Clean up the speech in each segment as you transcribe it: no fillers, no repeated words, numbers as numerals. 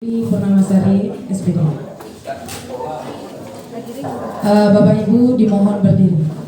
Purnamasari SPD. Bapak Ibu dimohon berdiri.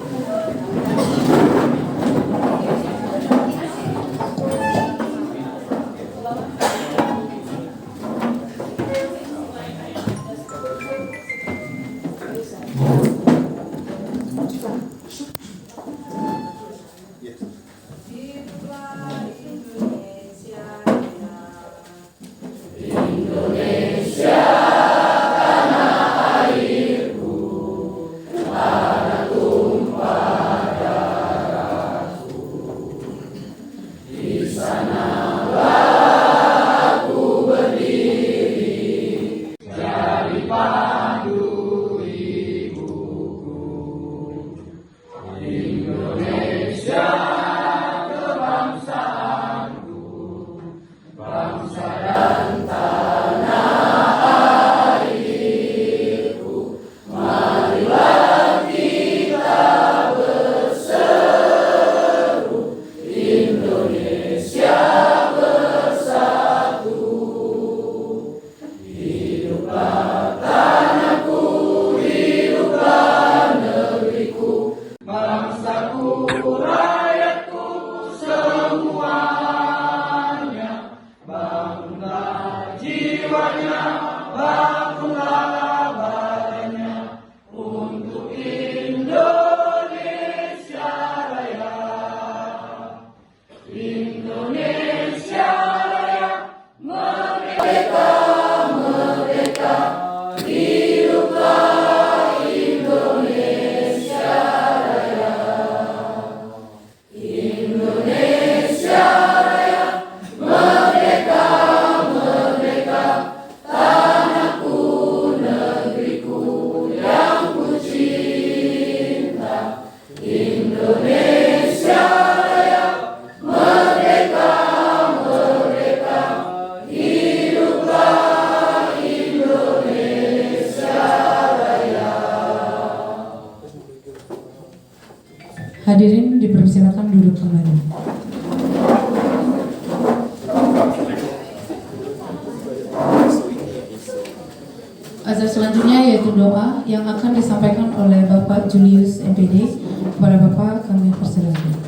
Hadirin dipersilakan duduk kembali. Azan selanjutnya yaitu doa yang akan disampaikan oleh Bapak Julius MPD. Kepada Bapak kami persilakan.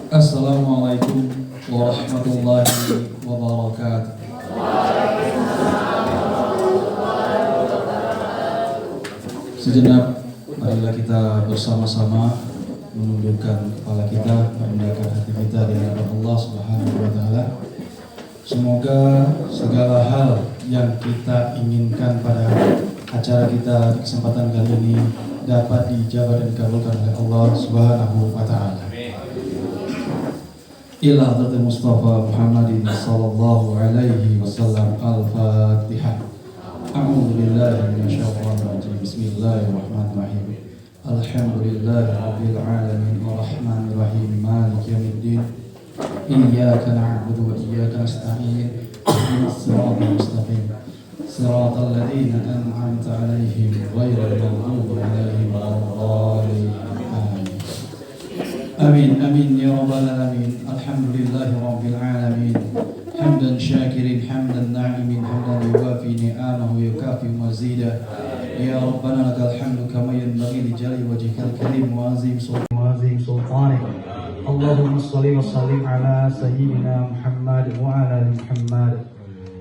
Assalamualaikum warahmatullahi wabarakatuh. Sejenak marilah kita bersama-sama menundukkan kepala kita, merendahkan hati kita di hadapan Allah Subhanahu wa taala. Semoga segala hal yang kita inginkan pada acara kita di kesempatan kali ini dapat dijabah dan dikabulkan oleh Allah Subhanahu wa taala. Ila hadratil Mustafa Muhammadin sallallahu alaihi wasallam. Al-Fatihah. A'udzu billahi minasyaitonir rajim. Bismillahirrahmanirrahim. Alhamdulillahi rabbil alamin arrahmanir rahim maliki yaumiddin. Iyyaka na'budu wa iyyaka nasta'in. Ihdinas siratal mustaqim. Siratal ladzina an'amta 'alaihim ghairil maghdubi 'alaihim waladdallin. Amin amin ya rabbal alamin. Alhamdulillahi rabbil alamin. Hamdan syakirin hamdan na'imin hamdan yuwafi ni'amahu yukafi mazida. Ya rabbana lakal hamdu kama yanbaghi li jalali wajhikal karim wa azim sultanik. Allahumma shalli wa sallim ala sayyidina Muhammad wa ala ali Muhammad.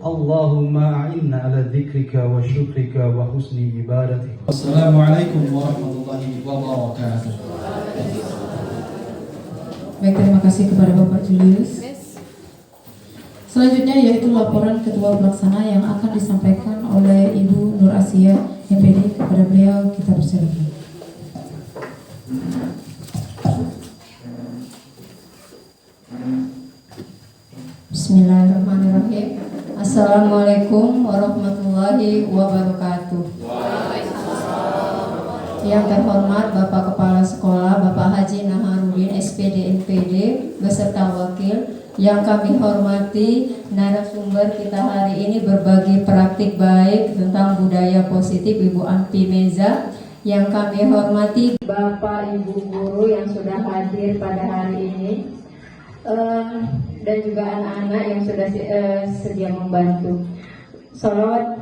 Allahumma a'inna ala dzikrika wa syukrika wa husni ibadatik. Assalamualaikum warahmatullahi wabarakatuh. Baik, terima kasih kepada Bapak Julius. Selanjutnya yaitu laporan Ketua Pelaksana yang akan disampaikan oleh Ibu Nur Asia MPD. Kepada beliau kita persilakan. Bismillahirrahmanirrahim. Assalamualaikum warahmatullahi wabarakatuh. Yang terhormat Bapak Kepala Sekolah Bapak Haji Naharudin SPD NPD beserta wakil, Yang kami hormati narasumber kita hari ini berbagi praktik baik tentang budaya positif, Ibu Ampi Meza. Yang kami hormati Bapak Ibu guru yang sudah hadir pada hari ini, dan juga anak-anak yang sudah sedia membantu. Salawat,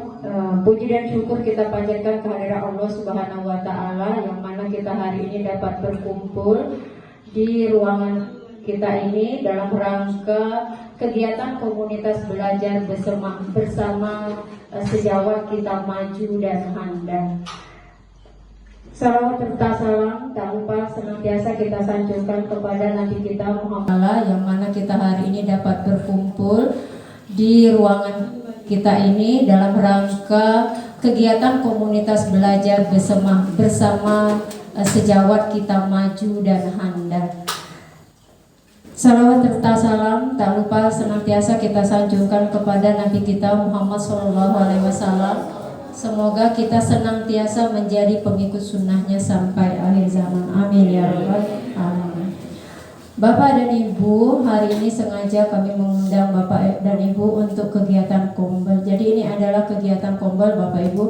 puji dan syukur kita panjatkan kehadirat Allah Subhanahu wa Ta'ala, yang mana kita hari ini dapat berkumpul di ruangan kita ini dalam rangka kegiatan komunitas belajar bersama sejawat kita maju dan handal. Salawat serta salam tak lupa senantiasa kita sanjungkan kepada Nabi kita Muhammad, yang mana kita hari ini dapat berkumpul di ruangan kita ini dalam rangka kegiatan komunitas belajar bersama sejawat kita maju dan handal. Salawat serta salam tak lupa senantiasa kita sanjungkan kepada Nabi kita Muhammad SAW. Semoga kita senantiasa menjadi pengikut sunnahnya sampai akhir zaman. Amin ya rabbal alamin. Bapak dan Ibu, hari ini sengaja kami mengundang Bapak dan Ibu untuk kegiatan kombel. Jadi ini adalah kegiatan kombel Bapak Ibu.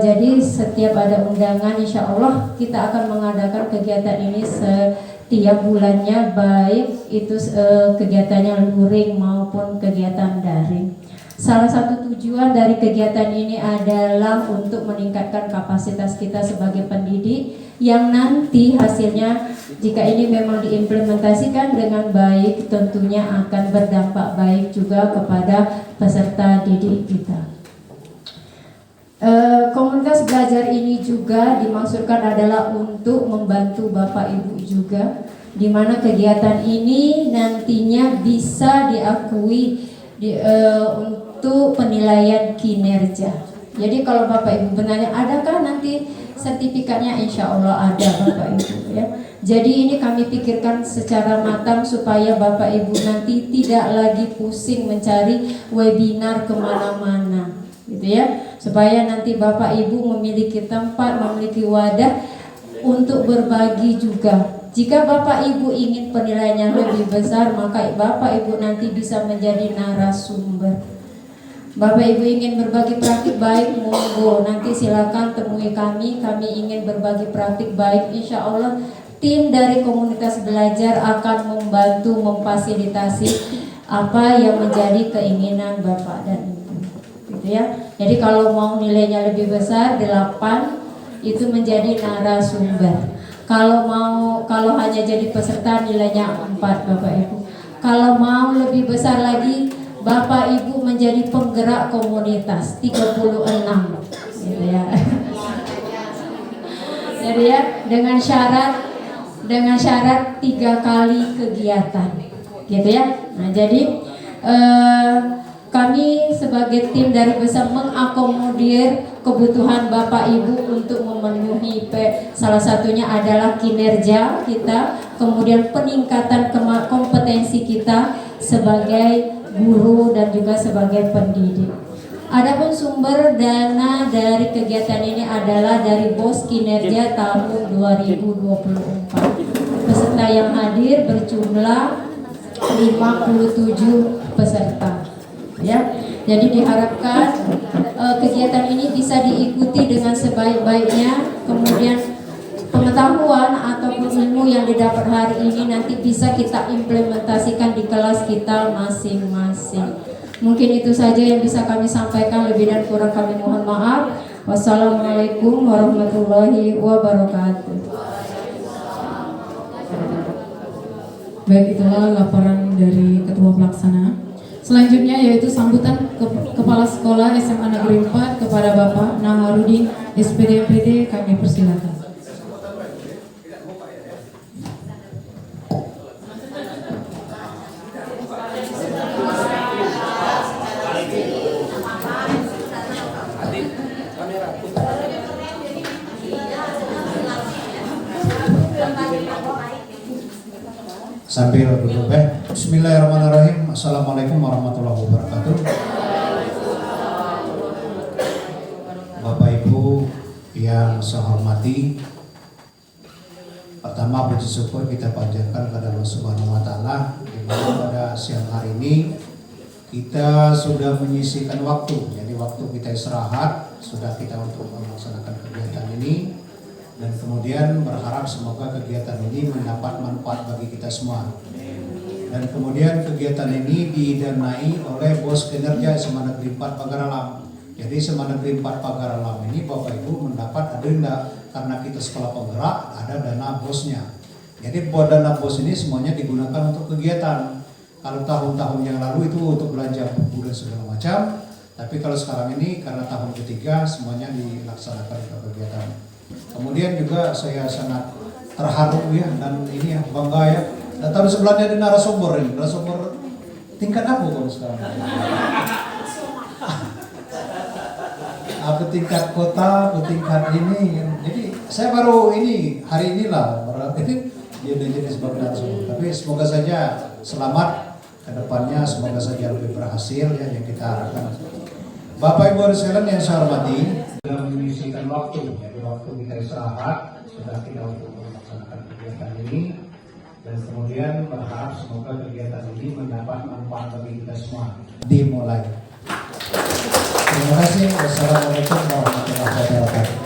Jadi setiap ada undangan, insya Allah kita akan mengadakan kegiatan ini setiap bulannya, baik itu kegiatannya luring maupun kegiatan daring. Salah satu tujuan dari kegiatan ini adalah untuk meningkatkan kapasitas kita sebagai pendidik, yang nanti hasilnya jika ini memang diimplementasikan dengan baik tentunya akan berdampak baik juga kepada peserta didik kita. Komunitas belajar ini juga dimaksudkan adalah untuk membantu Bapak Ibu juga, di mana kegiatan ini nantinya bisa diakui untuk penilaian kinerja. Jadi kalau Bapak Ibu bertanya, adakah nanti sertifikatnya? Insya Allah ada Bapak Ibu ya. Jadi ini kami pikirkan secara matang supaya Bapak Ibu nanti tidak lagi pusing mencari webinar kemana-mana, gitu ya. Supaya nanti Bapak Ibu memiliki tempat, memiliki wadah untuk berbagi juga. Jika Bapak Ibu ingin penilaiannya lebih besar, maka Bapak Ibu nanti bisa menjadi narasumber. Bapak Ibu ingin berbagi praktik baik, monggo nanti silakan temui kami. Kami ingin berbagi praktik baik. Insya Allah tim dari komunitas belajar akan membantu memfasilitasi apa yang menjadi keinginan Bapak dan Ibu, gitu ya. Jadi kalau mau nilainya lebih besar 8 itu menjadi narasumber. Kalau hanya jadi peserta nilainya 4 Bapak Ibu. Kalau mau lebih besar lagi, Bapak Ibu menjadi penggerak komunitas 36, gitu ya. Jadi ya dengan syarat 3 kali kegiatan, gitu ya. Nah jadi kami sebagai tim dari besar mengakomodir kebutuhan Bapak Ibu untuk memenuhi salah satunya adalah kinerja kita, kemudian peningkatan kompetensi kita sebagai guru dan juga sebagai pendidik. Adapun sumber dana dari kegiatan ini adalah dari BOS Kinerja tahun 2024. Peserta yang hadir berjumlah 57 peserta. Ya, jadi diharapkan kegiatan ini bisa diikuti dengan sebaik-baiknya. Kemudian pengetahuan ataupun ilmu yang didapat hari ini nanti bisa kita implementasikan di kelas kita masing-masing. Mungkin itu saja yang bisa kami sampaikan, lebih dan kurang kami mohon maaf. Wassalamualaikum warahmatullahi wabarakatuh. Baik, itulah laporan dari Ketua Pelaksana. Selanjutnya yaitu sambutan Kepala Sekolah SMA Negeri 4 kepada Bapak Naharudin SPD MPD, kami persilakan. Sambil duduk. Bismillahirrahmanirrahim. Assalamualaikum warahmatullahi wabarakatuh. Bapak Ibu yang saya hormati, pertama puji syukur kita panjatkan kepada Allah Subhanahu wa Ta'ala, di pada siang hari ini kita sudah menyisihkan waktu, jadi waktu kita istirahat sudah kita untuk melaksanakan kegiatan ini, dan kemudian berharap semoga kegiatan ini mendapat manfaat bagi kita semua. Dan kemudian kegiatan ini didanai oleh Bos Kinerja SMA Negeri 4 Pagar Alam. Jadi SMA Negeri 4 Pagar Alam ini Bapak Ibu mendapat denda karena kita sekolah penggerak, ada dana bosnya. Jadi buat dana bos ini semuanya digunakan untuk kegiatan. Kalau tahun-tahun yang lalu itu untuk belanja buku dan segala macam, tapi kalau sekarang ini karena tahun ketiga semuanya dilaksanakan ke kegiatan. Kemudian juga saya sangat terharu ya, dan ini ya bangga ya. Dan tahu sebelahnya ada narasumber ini, narasumber tingkat apa kalau sekarang? Apa tingkat kota, apa tingkat ini? Jadi saya baru ini hari inilah berarti dia udah jadi sebagai narasumber. Tapi semoga saja selamat ke depannya, semoga saja lebih berhasil ya yang kita harapkan. Bapak Ibu sekalian yang saya hormati, sudah menyisihkan waktu, jadi waktu kita istirahat sudah kita untuk melaksanakan kegiatan ini, dan kemudian berharap semoga kegiatan ini mendapat manfaat bagi kita semua. Dimulai. Terima kasih. Wassalamualaikum warahmatullahi wabarakatuh.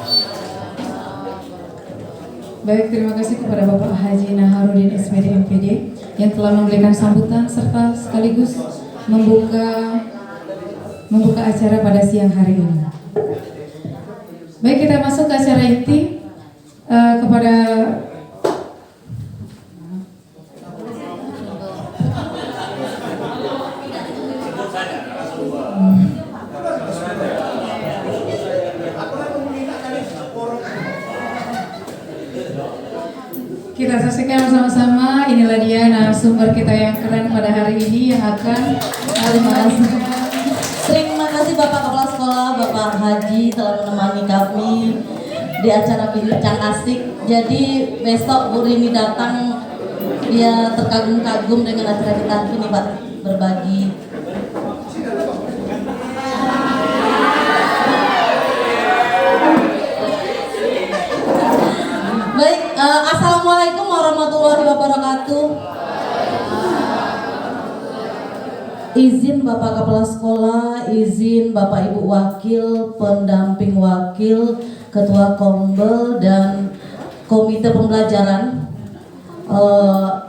Baik, terima kasih kepada Bapak Haji Naharudin SPD MPD yang telah memberikan sambutan serta sekaligus membuka acara pada siang hari ini. Baik, kita masuk ke acara inti kepada kita saksikan bersama-sama. Inilah dia narasumber kita yang keren pada hari ini yang akan Terima kasih Bapak Kepala Sekolah, Bapak Haji telah menemani kami di acara bincang asik. Jadi besok Bu Rini datang, dia terkagum-kagum dengan acara kita ini Pak, berbagi. Baik, Assalamualaikum warahmatullahi wabarakatuh. Izin Bapak Kepala Sekolah, izin Bapak Ibu Wakil, pendamping wakil, Ketua Kombel dan Komite Pembelajaran.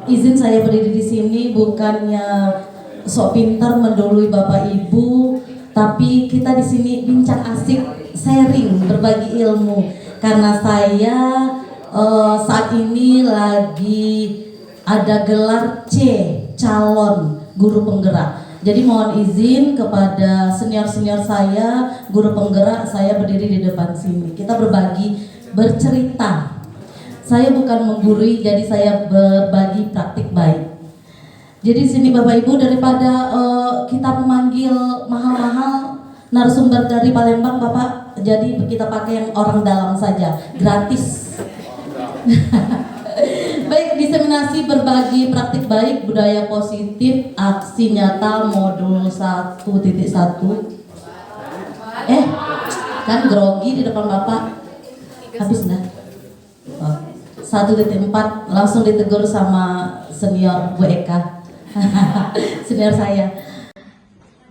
Izin saya berdiri di sini bukannya sok pintar mendului Bapak Ibu, tapi kita di sini bincang asik, sharing, berbagi ilmu. Karena saya saat ini lagi ada gelar C, calon guru penggerak. Jadi mohon izin kepada senior-senior saya, guru penggerak, saya berdiri di depan sini. Kita berbagi, bercerita. Saya bukan menggurui, jadi saya berbagi praktik baik. Jadi sini Bapak Ibu, daripada kita memanggil mahal-mahal narasumber dari Palembang Bapak, jadi kita pakai yang orang dalam saja, gratis. Baik, diseminasi berbagi praktik baik, budaya positif, aksi nyata modul 1.1. Kan grogi di depan Bapak. Habis dah. 1.4 langsung ditegur sama senior Bu Eka. Senior saya.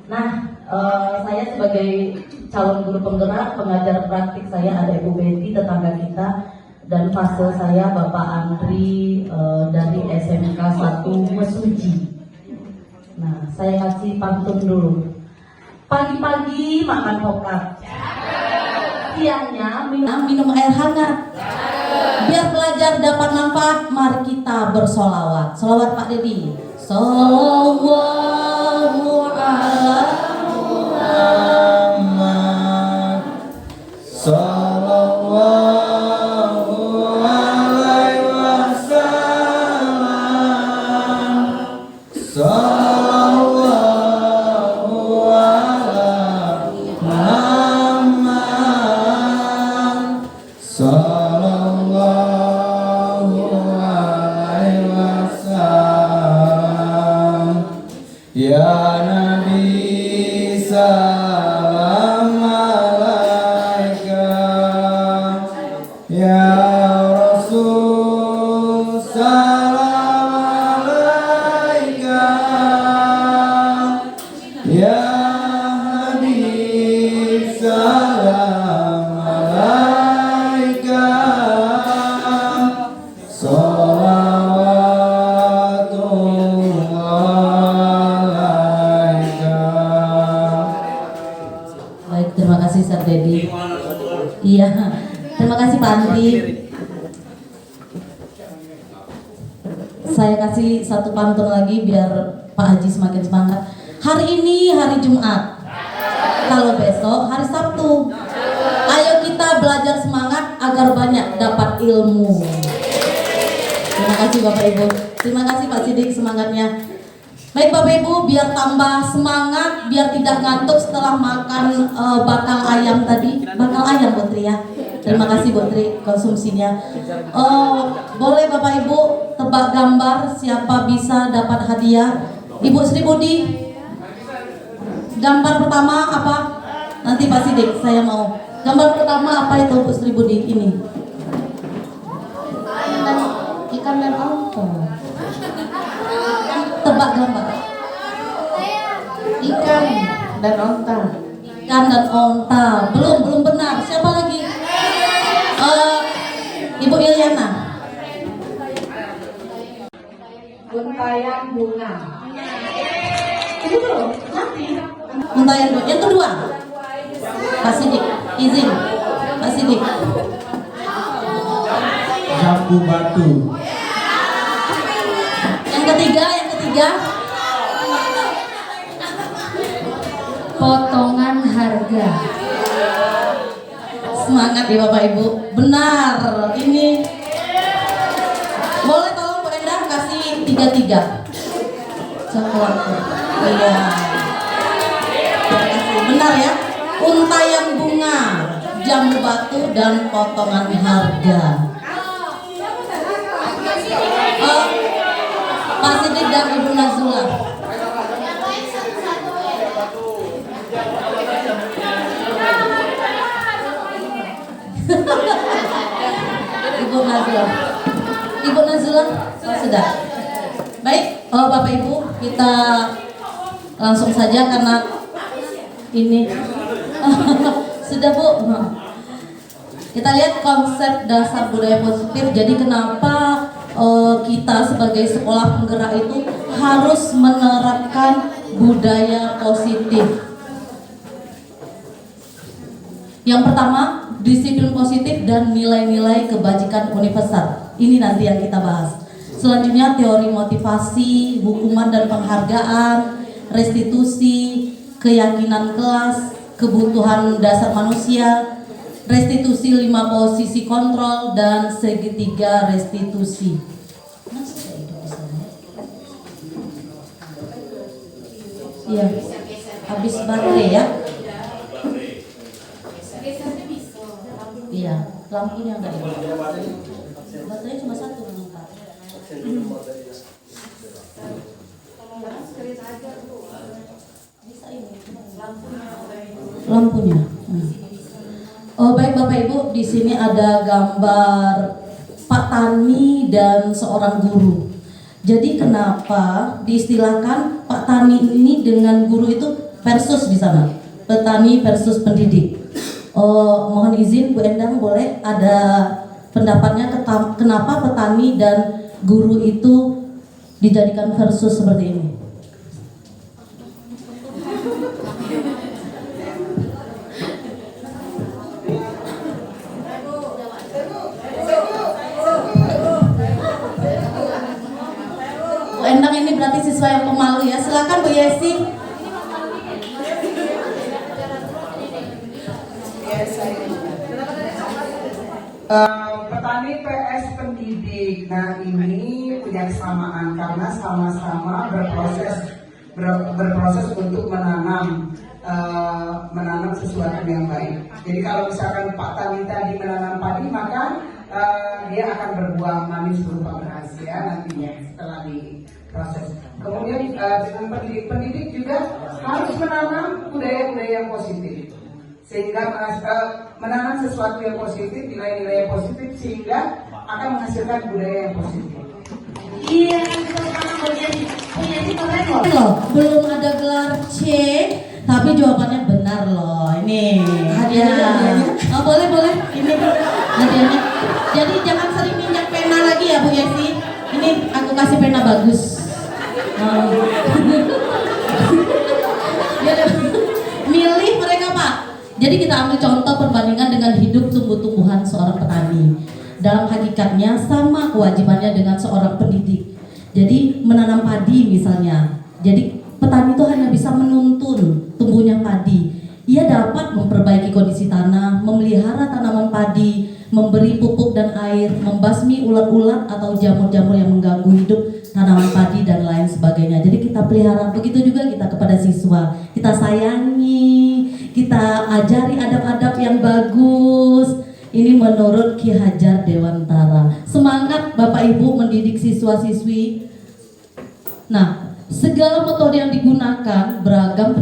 Nah, saya sebagai calon guru penggerak, pengajar praktik saya ada Ibu Betty, tetangga kita. Dan fase saya Bapak Andri dari SMK 1 Mesuji. Nah, saya kasih pantun dulu. Pagi-pagi makan pokap, siangnya minum air hangat. Biar belajar dapat manfaat, mari kita bersolawat. Solawat Pak Dedi. Sallallahu ala Muhammad. Sallallahu Ya Nabi salam alaika salawatullah alaika. Baik, terima kasih Sir Dedi. Iya, terima kasih Pak Andi. Saya kasih satu pantun lagi biar Pak Haji semakin semangat. Hari ini hari Jumat, kalau besok hari Sabtu. Ayo kita belajar semangat agar banyak dapat ilmu. Terima kasih Bapak Ibu. Terima kasih Pak Sidik semangatnya. Baik Bapak Ibu, biar tambah semangat, biar tidak ngantuk setelah makan bakal ayam tadi. Bakal ayam Bu Tri ya. Terima kasih Bu Tri konsumsinya. Boleh Bapak Ibu tebak gambar siapa bisa dapat hadiah. Ibu Sri Budi, gambar pertama apa? Nanti Pak Sidik saya mau. Gambar pertama apa itu Bu Sri Budi ini? Ikan dan onta. Tebak gambar. Ikan dan onta. Ikan dan onta. Belum benar. Siapa lagi? Ibu Ilyana. Untayan bunga. Itu belum. Nanti. Untayan bunga. Yang kedua. Pak Sidik, izin. Pak Sidik. Jambu batu. Yang ketiga. Potongan harga. Semangat ya Bapak Ibu. Benar. Ini boleh tolong Bu Endah kasih 3-3. Coklat. Iya. Terima kasih. Benar ya. Untayan bunga, jambu batu dan potongan harga. Pak Sidik dan Ibu Nazula. Ibu Nazula, sudah. Baik, Bapak Ibu, kita langsung saja karena ini sudah Bu. Kita lihat konsep dasar budaya positif. Jadi kenapa kita sebagai sekolah penggerak itu harus menerapkan budaya positif. Yang pertama, disiplin positif dan nilai-nilai kebajikan universal. Ini nanti yang kita bahas. Selanjutnya teori motivasi, hukuman dan penghargaan, restitusi, keyakinan kelas, kebutuhan dasar manusia, restitusi 5 posisi kontrol, dan segitiga restitusi. Iya, habis baterai ya. Iya, lampunya enggak ada. Baterainya cuma satu Pak. Bisa ini lampunya. Oh baik Bapak Ibu, di sini ada gambar Pak Tani dan seorang guru. Jadi kenapa diistilahkan Pak Tani ini dengan guru itu versus di sana? Petani versus pendidik. Mohon izin Bu Endang, boleh ada pendapatnya kenapa petani dan guru itu dijadikan versus seperti ini? Bu Endang ini berarti siswa yang pemalu ya. Silakan Bu Yesi. Petani PS pendidik. Nah ini punya kesamaan karena sama-sama berproses untuk menanam sesuatu yang baik. Jadi kalau misalkan Pak Tani tadi menanam padi, maka dia akan berbuah manis berupa beras ya nantinya setelah diproses. Kemudian dengan pendidik juga harus menanam budaya-budaya yang positif, sehingga menanam sesuatu yang positif, nilai-nilai yang positif, sehingga akan menghasilkan budaya yang positif. Iya, loh, belum ada gelar C, tapi jawabannya benar loh. Ini hadiah. Oh, boleh. Ini hadiahnya. Jadi jangan sering minyak pena lagi ya Bu Yesi. Ini aku kasih pena bagus. Ya, milih mereka Pak. Jadi kita ambil contoh perbandingan dengan hidup tumbuh-tumbuhan seorang petani. Dalam hakikatnya sama kewajibannya dengan seorang pendidik. Jadi menanam padi misalnya. Jadi petani itu hanya bisa menuntun tumbuhnya padi. Ia dapat memperbaiki kondisi tanah, memelihara tanaman padi, memberi pupuk dan air, membasmi ulat-ulat atau jamur-jamur yang mengganggu hidup tanaman padi dan lain sebagainya. Jadi kita pelihara. Begitu juga kita kepada siswa. Kita sayangi, kita ajari adab-adab yang bagus. Ini menurut Ki Hajar Dewantara. Semangat Bapak Ibu mendidik siswa-siswi. Nah, segala metode yang digunakan, beragam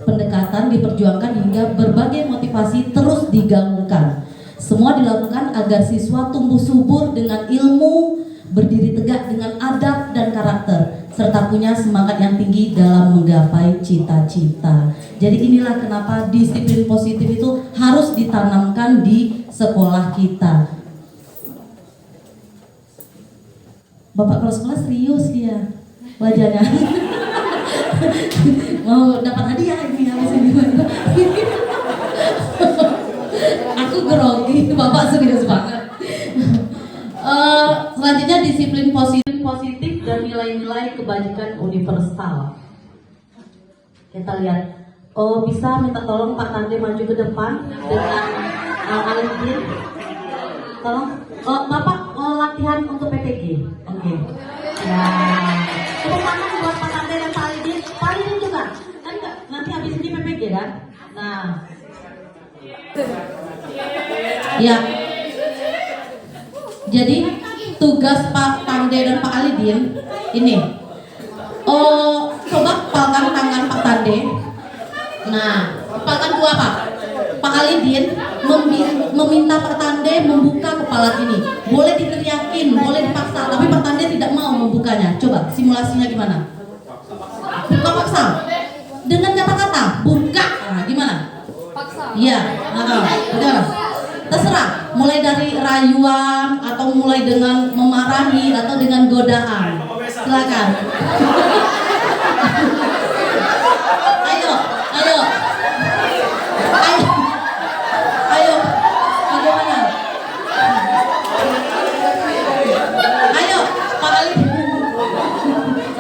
pendekatan diperjuangkan hingga berbagai motivasi terus digaungkan. Semua dilakukan agar siswa tumbuh subur dengan ilmu, berdiri tegak dengan adab dan karakter, serta punya semangat yang tinggi dalam menggapai cita-cita. Jadi inilah kenapa disiplin positif itu harus ditanamkan di sekolah kita. Bapak kepala sekolah serius dia wajahnya. Mau dapat hadiah ini habis ini. Aku grogi, Bapak serius banget. Selanjutnya disiplin positif dan nilai-nilai kebajikan universal. Kita lihat. Oh, bisa minta tolong Pak Tande maju ke depan dengan Alidin. Tolong. Oh, Bapak latihan untuk PPG. Oke. Ya. Tepuk tangan buat Pak Tande dan Pak Alidin. Pak Alidin juga. Kan nanti habis ini PPG kan? Nah. Ya. Jadi tugas Pak Tande dan Pak Alidin ini. Oh, coba palkan tangan Pak Tande. Nah, palkan dua Pak. Pak Alidin meminta Pak Tande membuka kepala ini. Boleh diteriakin, boleh dipaksa, tapi Pak Tande tidak mau membukanya. Coba simulasinya gimana? Buka paksa. Dengan kata-kata buka. Nah, gimana? Paksa. Iya. Benar. Terserah. Mulai dari rayuan atau mulai dengan memarahi atau dengan godaan. Silakan. Ayo, bagaimana? Ayo, Pak Ali.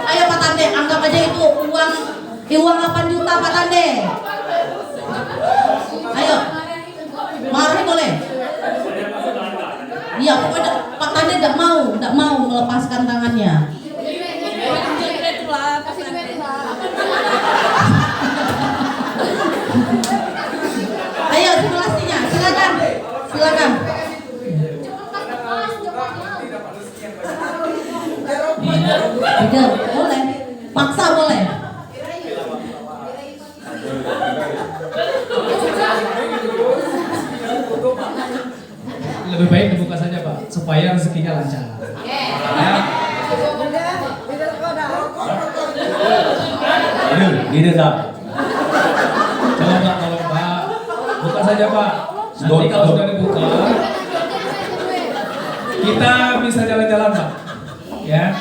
Ayo Pak Tande, anggap aja itu uang 8 juta Pak Tande. Ayo, marahin boleh. Iya, pokoknya Pak Tande tidak mau melepaskan tangannya. Ayo simulasinya, silakan. Tidak, boleh. Paksa boleh. Lebih baik dibuka saja Pak, supaya rezekinya lancar. Ini tak. Tolong Pak, buka saja Pak. Nanti kalau sudah dibuka, kita bisa jalan-jalan Pak. Ya.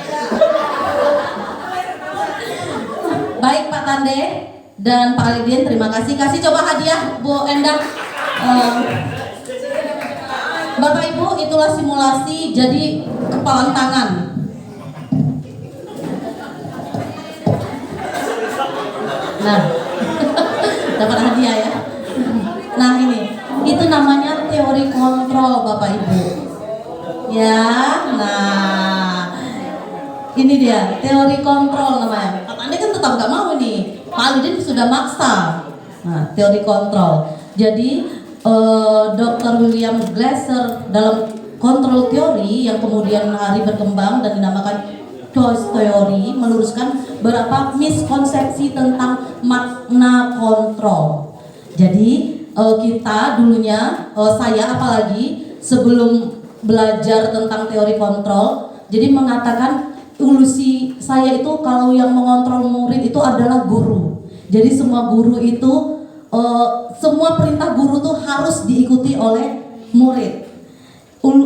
Baik Pak Tande dan Pak Alidin, terima kasih. Kasih coba hadiah Bu Endah. Bapak Ibu, itulah simulasi jadi kepalan tangan. Nah, dapat hadiah ya. Nah ini, itu namanya teori kontrol Bapak Ibu. Ya, nah ini dia teori kontrol namanya. Pak Anda kan tetap nggak mau nih. Pak Alidin sudah maksa. Nah, teori kontrol. Jadi Dr. William Glasser dalam kontrol teori yang kemudian hari berkembang dan dinamakan choice theory meluruskan beberapa miskonsepsi tentang makna kontrol. Jadi kita dulunya, saya apalagi sebelum belajar tentang teori kontrol, jadi mengatakan ilusi saya itu kalau yang mengontrol murid itu adalah guru. Jadi semua guru itu semua perintah guru tuh harus diikuti oleh murid.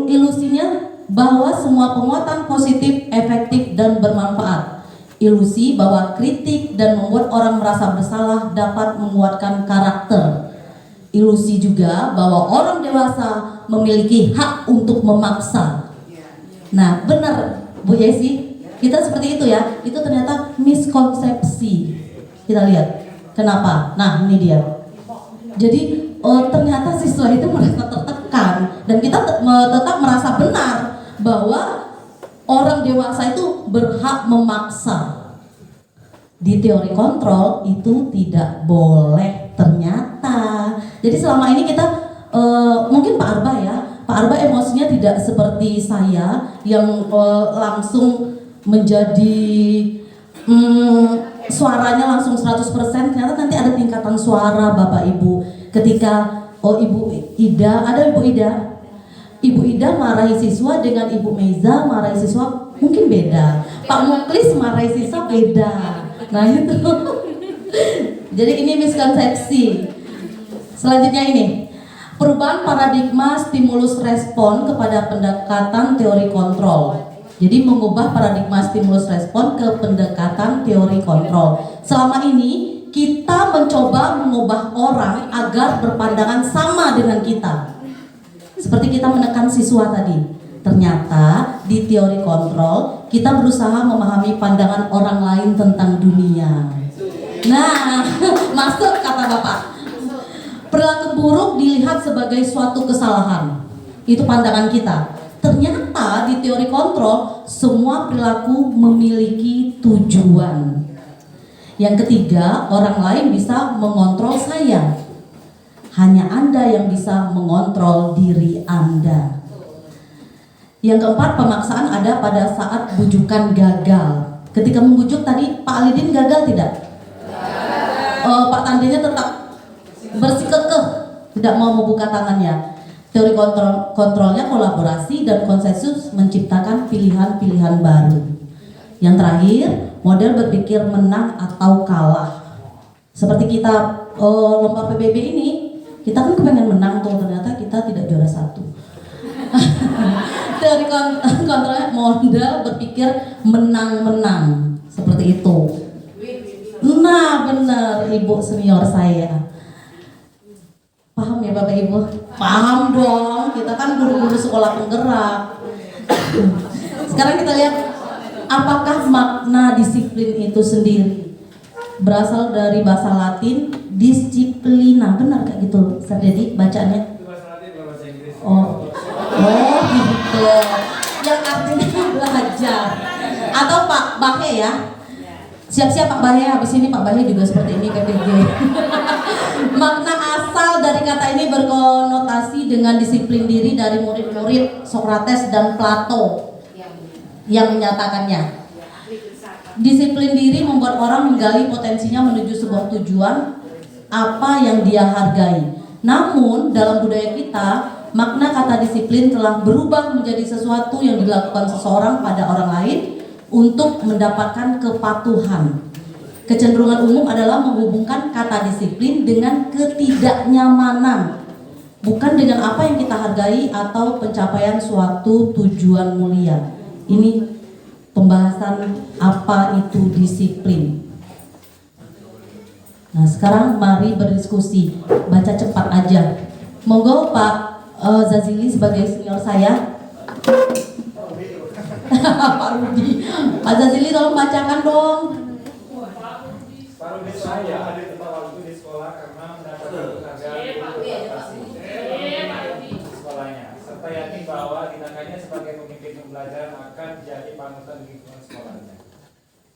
Ilusinya bahwa semua penguatan positif, efektif, dan bermanfaat. Ilusi bahwa kritik dan membuat orang merasa bersalah dapat menguatkan karakter. Ilusi juga bahwa orang dewasa memiliki hak untuk memaksa. Nah, benar Bu Yesi, kita seperti itu ya. Itu ternyata miskonsepsi. Kita lihat kenapa. Nah, ini dia. Jadi ternyata siswa itu merasa tertekan dan kita tetap merasa benar bahwa orang dewasa itu berhak memaksa. Di teori kontrol itu tidak boleh ternyata. Jadi selama ini kita mungkin Pak Arba ya, Pak Arba emosinya tidak seperti saya yang langsung menjadi suaranya langsung 100%. Ternyata nanti ada tingkatan suara Bapak Ibu. Ketika Ibu Ida, ada Ibu Ida. Ibu Ida marahi siswa dengan Ibu Meiza marahi siswa mungkin beda. Pak Muklis marahi siswa beda. Nah itu. Jadi ini miskonsepsi. Selanjutnya ini, perubahan paradigma stimulus respon kepada pendekatan teori kontrol. Jadi mengubah paradigma stimulus respon ke pendekatan teori kontrol. Selama ini kita mencoba mengubah orang agar berpandangan sama dengan kita. Seperti kita menekan siswa tadi. Ternyata di teori kontrol kita berusaha memahami pandangan orang lain tentang dunia. Nah, masuk kata Bapak. Perilaku buruk dilihat sebagai suatu kesalahan. Itu pandangan kita. Ternyata di teori kontrol semua perilaku memiliki tujuan. Yang ketiga, orang lain bisa mengontrol saya. Hanya Anda yang bisa mengontrol diri Anda. Yang keempat, pemaksaan ada pada saat bujukan gagal. Ketika membujuk tadi, Pak Alidin gagal tidak? Pak Tandenya tetap bersikukuh, tidak mau membuka tangannya. Teori kontrolnya kolaborasi dan konsensus menciptakan pilihan-pilihan baru. Yang terakhir, model berpikir menang atau kalah. Seperti kita lomba PBB ini, kita kan kepengen menang tuh, ternyata kita tidak juara 1. Teori kontrolnya model berpikir menang-menang, seperti itu. Nah, benar Ibu senior saya. Paham ya Bapak Ibu? Paham dong, kita kan guru-guru sekolah penggerak. Sekarang kita lihat apakah makna disiplin itu sendiri. Berasal dari bahasa Latin disciplina, benar kayak gitu Ustaz Dedi bacanya? Oh gitu. Yang artinya belajar. Atau Pak Bahe ya? Siap-siap Pak Bahe, habis ini Pak Bahe juga seperti ini PPG. Makna asal dari kata ini berkonotasi dengan disiplin diri dari murid-murid Sokrates dan Plato yang menyatakannya. Disiplin diri membuat orang menggali potensinya menuju sebuah tujuan apa yang dia hargai. Namun dalam budaya kita, makna kata disiplin telah berubah menjadi sesuatu yang dilakukan seseorang pada orang lain untuk mendapatkan kepatuhan. Kecenderungan umum adalah menghubungkan kata disiplin dengan ketidaknyamanan, bukan dengan apa yang kita hargai atau pencapaian suatu tujuan mulia. Ini pembahasan apa itu disiplin. Nah, sekarang mari berdiskusi. Baca cepat aja. Monggo Pak Zazili sebagai senior saya. Pak Rudi. Pak Zazili tolong bacakan dong. Pak Rudi saya hadir tepat waktu di sekolah karena mendapatkan penghargaan prestasi di sekolahnya, serta yakin bahwa tindakannya sebagai pemimpin pembelajaran akan menjadi panutan di lingkungan sekolahnya.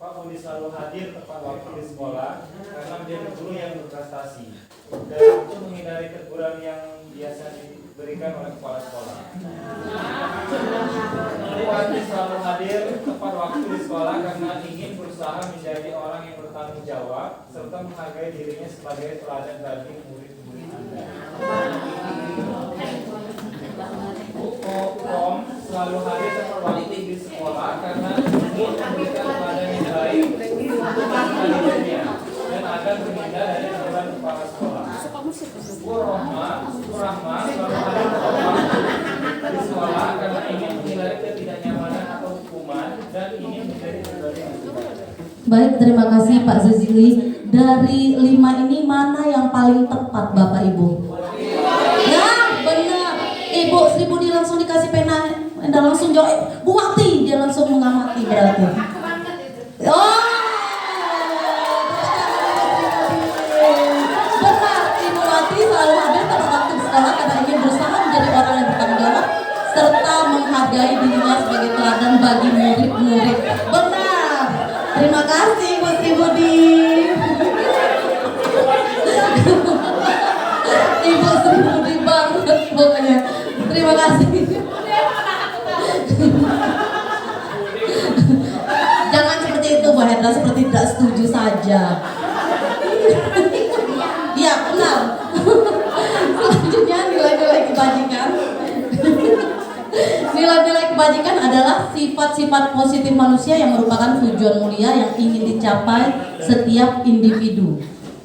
Pak Budi selalu hadir tepat waktu di sekolah karena menjadi guru yang berprestasi dan untuk menghindari teguran yang biasa diberikan oleh kepala sekolah. Pak Budi selalu hadir tepat waktu di sekolah karena ingin berusaha menjadi orang yang bertanggung jawab serta menghargai dirinya sebagai teladan bagi murid-murid Anda. Kom selalu hadir tepat waktu di sekolah karena ingin memberikan teladan yang baik untuk murid-muridnya dan agar terhindar dari teguran kepala sekolah. Bu Rohma Baik, terima kasih Pak Zazili. Dari 5 ini mana yang paling tepat Bapak Ibu? Ya, benar. Ibu Sri Budi langsung dikasih pena dan langsung jawab, Bu Wati, dia langsung mengamati berarti. Oh, benar, Ibu Wati selalu hadir pada waktu di sekolah karena ingin berusaha menjadi orang yang bertanggung jawab serta menghargai dirinya sebagai teladan bagi murid-murid. Benar. Terima kasih Ibu Sri Budi. Ibu Sri Budi banget pokoknya. Terima kasih. Jangan seperti itu Bu Hendra, seperti tidak setuju saja. Iya benar. Selanjutnya nilai-nilai kebajikan. Nilai-nilai kebajikan adalah sifat-sifat positif manusia yang merupakan tujuan mulia yang ingin dicapai setiap individu.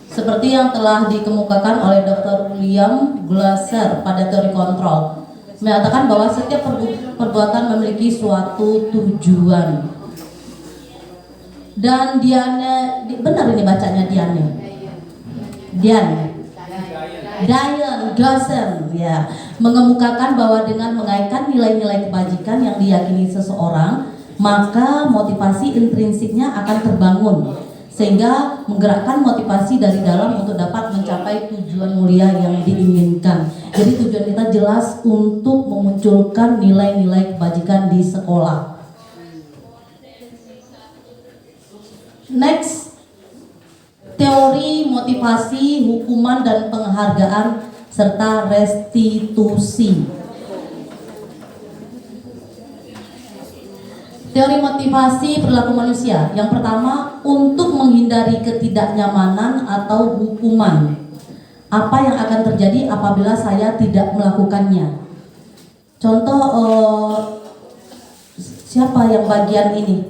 Seperti yang telah dikemukakan oleh Dr. William Glasser pada teori kontrol, menyatakan bahwa setiap perbuatan memiliki suatu tujuan. Dan Diane, benar ini bacanya Diane Glasser ya, mengemukakan bahwa dengan mengaitkan nilai-nilai kebajikan yang diyakini seseorang, maka motivasi intrinsiknya akan terbangun sehingga menggerakkan motivasi dari dalam untuk dapat mencapai tujuan mulia yang diinginkan. Jadi tujuan kita jelas untuk memunculkan nilai-nilai kebajikan di sekolah. Next, teori motivasi, hukuman dan penghargaan serta restitusi. Teori motivasi perilaku manusia. Yang pertama, untuk menghindari ketidaknyamanan atau hukuman. Apa yang akan terjadi apabila saya tidak melakukannya? Contoh, siapa yang bagian ini?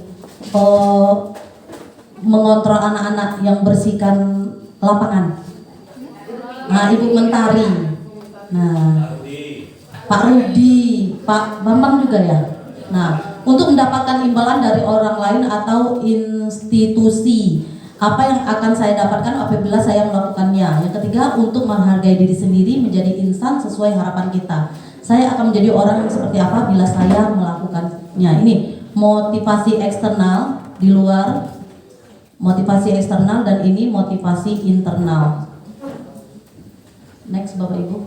Mengontrol anak-anak yang bersihkan lapangan. Nah, Ibu Mentari. Nah, Pak Rudi, Pak Bambang juga ya. Nah, untuk mendapatkan imbalan dari orang lain atau institusi, apa yang akan saya dapatkan apabila saya melakukannya? Yang ketiga, untuk menghargai diri sendiri menjadi insan sesuai harapan kita. Saya akan menjadi orang yang seperti apa bila saya melakukannya. Ini motivasi eksternal di luar, motivasi eksternal, dan ini motivasi internal. Next Bapak Ibu.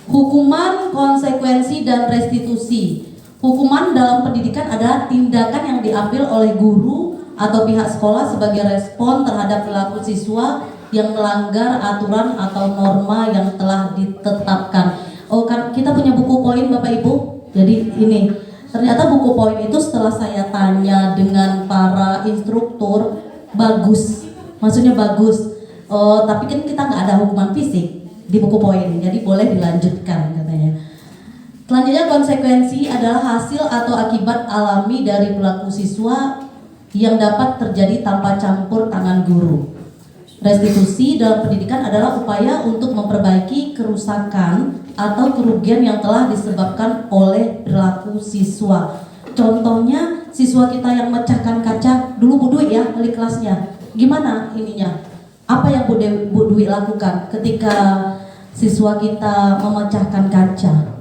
Hukuman, konsekuensi, dan restitusi. Hukuman dalam pendidikan adalah tindakan yang diambil oleh guru atau pihak sekolah sebagai respon terhadap perilaku siswa yang melanggar aturan atau norma yang telah ditetapkan. Oh kan kita punya buku poin Bapak Ibu. Jadi ini ternyata buku poin itu setelah saya tanya dengan para instruktur bagus, maksudnya bagus. Tapi kan kita nggak ada hukuman fisik di buku poin, jadi boleh dilanjutkan katanya. Selanjutnya, konsekuensi adalah hasil atau akibat alami dari perilaku siswa yang dapat terjadi tanpa campur tangan guru. Restitusi dalam pendidikan adalah upaya untuk memperbaiki kerusakan atau kerugian yang telah disebabkan oleh perilaku siswa. Contohnya, siswa kita yang mecahkan kaca, dulu Bu Dwi ya, wali kelasnya. Gimana ininya? Apa yang Bu Dwi lakukan ketika siswa kita memecahkan kaca?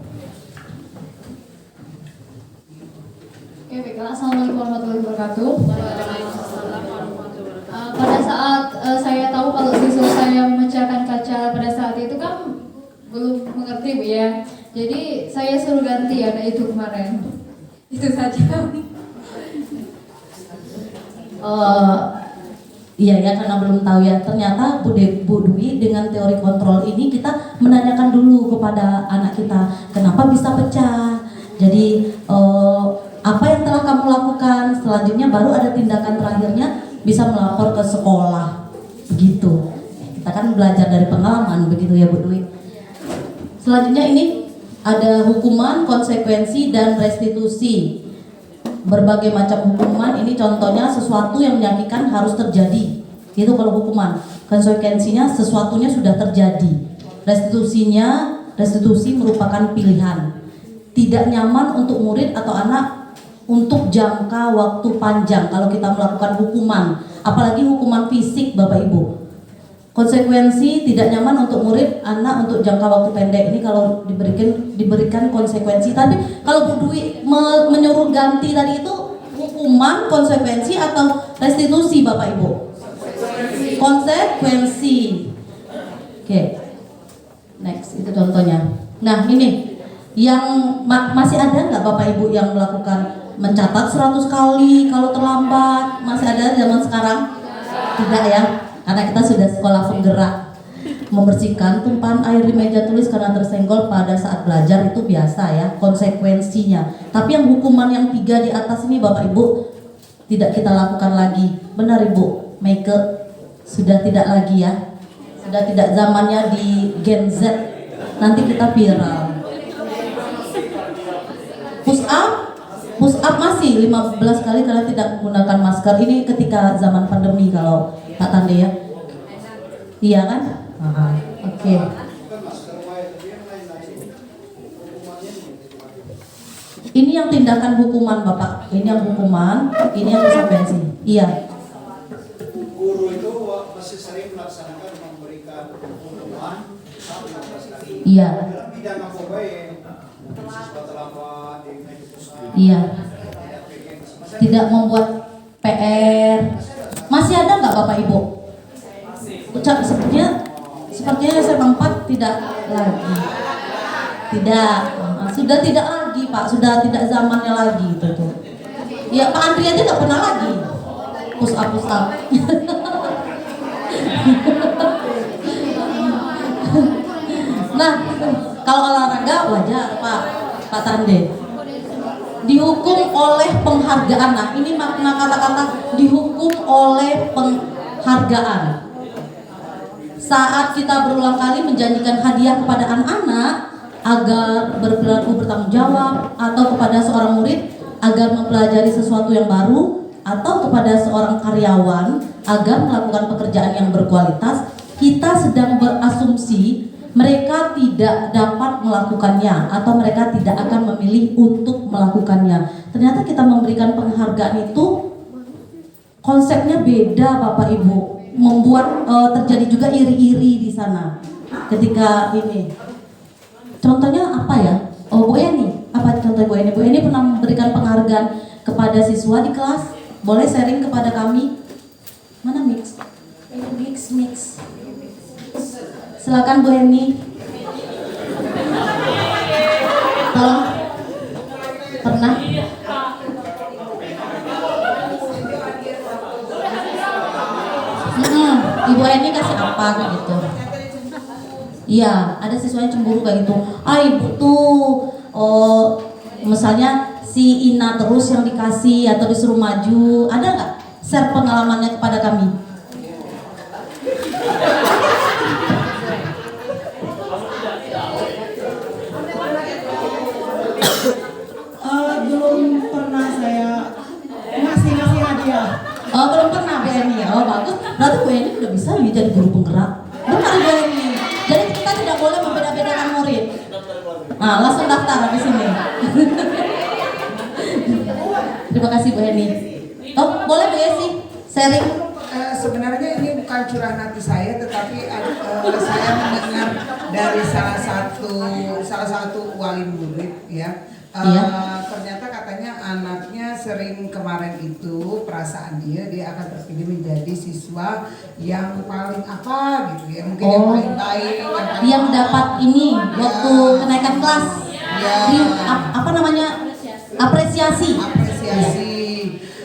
Oke, baiklah. Assalamualaikum warahmatullahi wabarakatuh. Pada saat saya tahu kalau siswa saya memecahkan kaca pada saat itu kan belum mengerti Bu ya. Jadi saya suruh ganti ya itu kemarin. Itu saja. Iya ya, karena belum tahu ya. Ternyata Bu Dwi dengan teori kontrol ini kita menanyakan dulu kepada anak kita kenapa bisa pecah. Jadi apa yang telah kamu lakukan? Selanjutnya baru ada tindakan terakhirnya bisa melapor ke sekolah. Begitu. Kita kan belajar dari pengalaman begitu ya Bu Dwi. Selanjutnya ini ada hukuman, konsekuensi, dan restitusi. Berbagai macam hukuman ini contohnya sesuatu yang menyakitkan harus terjadi. Itu kalau hukuman. Konsekuensinya sesuatunya sudah terjadi. Restitusi merupakan pilihan. Tidak nyaman untuk murid atau anak untuk jangka waktu panjang kalau kita melakukan hukuman, apalagi hukuman fisik Bapak Ibu. Konsekuensi tidak nyaman untuk murid, anak untuk jangka waktu pendek ini kalau diberikan konsekuensi. Tapi kalau Bu Dwi menyuruh ganti tadi itu hukuman, konsekuensi atau restitusi Bapak Ibu? Konsekuensi. Oke. Next, itu contohnya. Nah, ini yang masih ada nggak Bapak Ibu yang melakukan mencatat 100 kali kalau terlambat? Masih ada zaman sekarang? Tidak ya? Karena kita sudah sekolah penggerak. Membersihkan tumpahan air di meja tulis karena tersenggol pada saat belajar itu biasa ya, konsekuensinya. Tapi yang hukuman yang 3 di atas ini Bapak Ibu tidak kita lakukan lagi. Benar Ibu Meike? Sudah tidak lagi ya. Sudah tidak zamannya di Gen Z. Nanti kita viral. Push up masih 15 kali kalian tidak menggunakan masker. Ini ketika zaman pandemi kalau Pak Tande ya. Iya kan? Oke. Ini yang tindakan hukuman Bapak. Ini yang hukuman, ini yang konsekuensi. Iya. Guru itu masih sering melaksanakan memberikan hukuman 15 kali. Iya. Dalam bidang narkoba siswa terlambat, iya. Tidak membuat PR. Masih ada nggak Bapak Ibu? Sepertinya SMA 4 tidak lagi. Tidak. Sudah tidak lagi Pak. Sudah tidak zamannya lagi itu tuh. Ya Pak Andri aja nggak pernah lagi. Push up. Nah, kalau olahraga wajar Pak Tande. Dihukum oleh penghargaan. Nah, ini makna kata-kata dihukum oleh penghargaan. Saat kita berulang kali menjanjikan hadiah kepada anak-anak agar berperilaku bertanggung jawab, atau kepada seorang murid agar mempelajari sesuatu yang baru, atau kepada seorang karyawan agar melakukan pekerjaan yang berkualitas, kita sedang berasumsi mereka tidak dapat melakukannya atau mereka tidak akan memilih untuk melakukannya. Ternyata kita memberikan penghargaan itu konsepnya beda Bapak Ibu, membuat terjadi juga iri-iri di sana. Ketika ini, contohnya apa ya? Oh Bu Eni, apa contoh Bu Eni? Bu Eni pernah memberikan penghargaan kepada siswa di kelas. Boleh sharing kepada kami? Mana mix? Mix. Silakan Bu Eni. Tolong. Pernah? Ibu Eni kasih apa gitu? Iya, ada siswanya cemburu kayak gitu. Ibu tuh, misalnya si Ina terus yang dikasih atau disuruh maju. Ada nggak share pengalamannya kepada kami? Belum pernah saya ngasih hadiah. Oh belum pernah Bu Eni ya. Oh bagus. Berarti Bu Eni udah bisa nih jadi guru penggerak. Benar Bu Eni. Jadi kita tidak boleh membeda-bedakan murid. Nah langsung daftar habis ini. Terima kasih Bu Eni. Oh boleh Bu Esi sharing. Sebenarnya ini bukan curahan hati saya, tetapi saya mendengar dari salah satu wali murid ya. Ternyata katanya anaknya sering kemarin itu perasaan dia akan terpilih menjadi siswa yang paling apa gitu ya, mungkin yang paling baik, yang dapat ini waktu kenaikan kelas apa namanya apresiasi.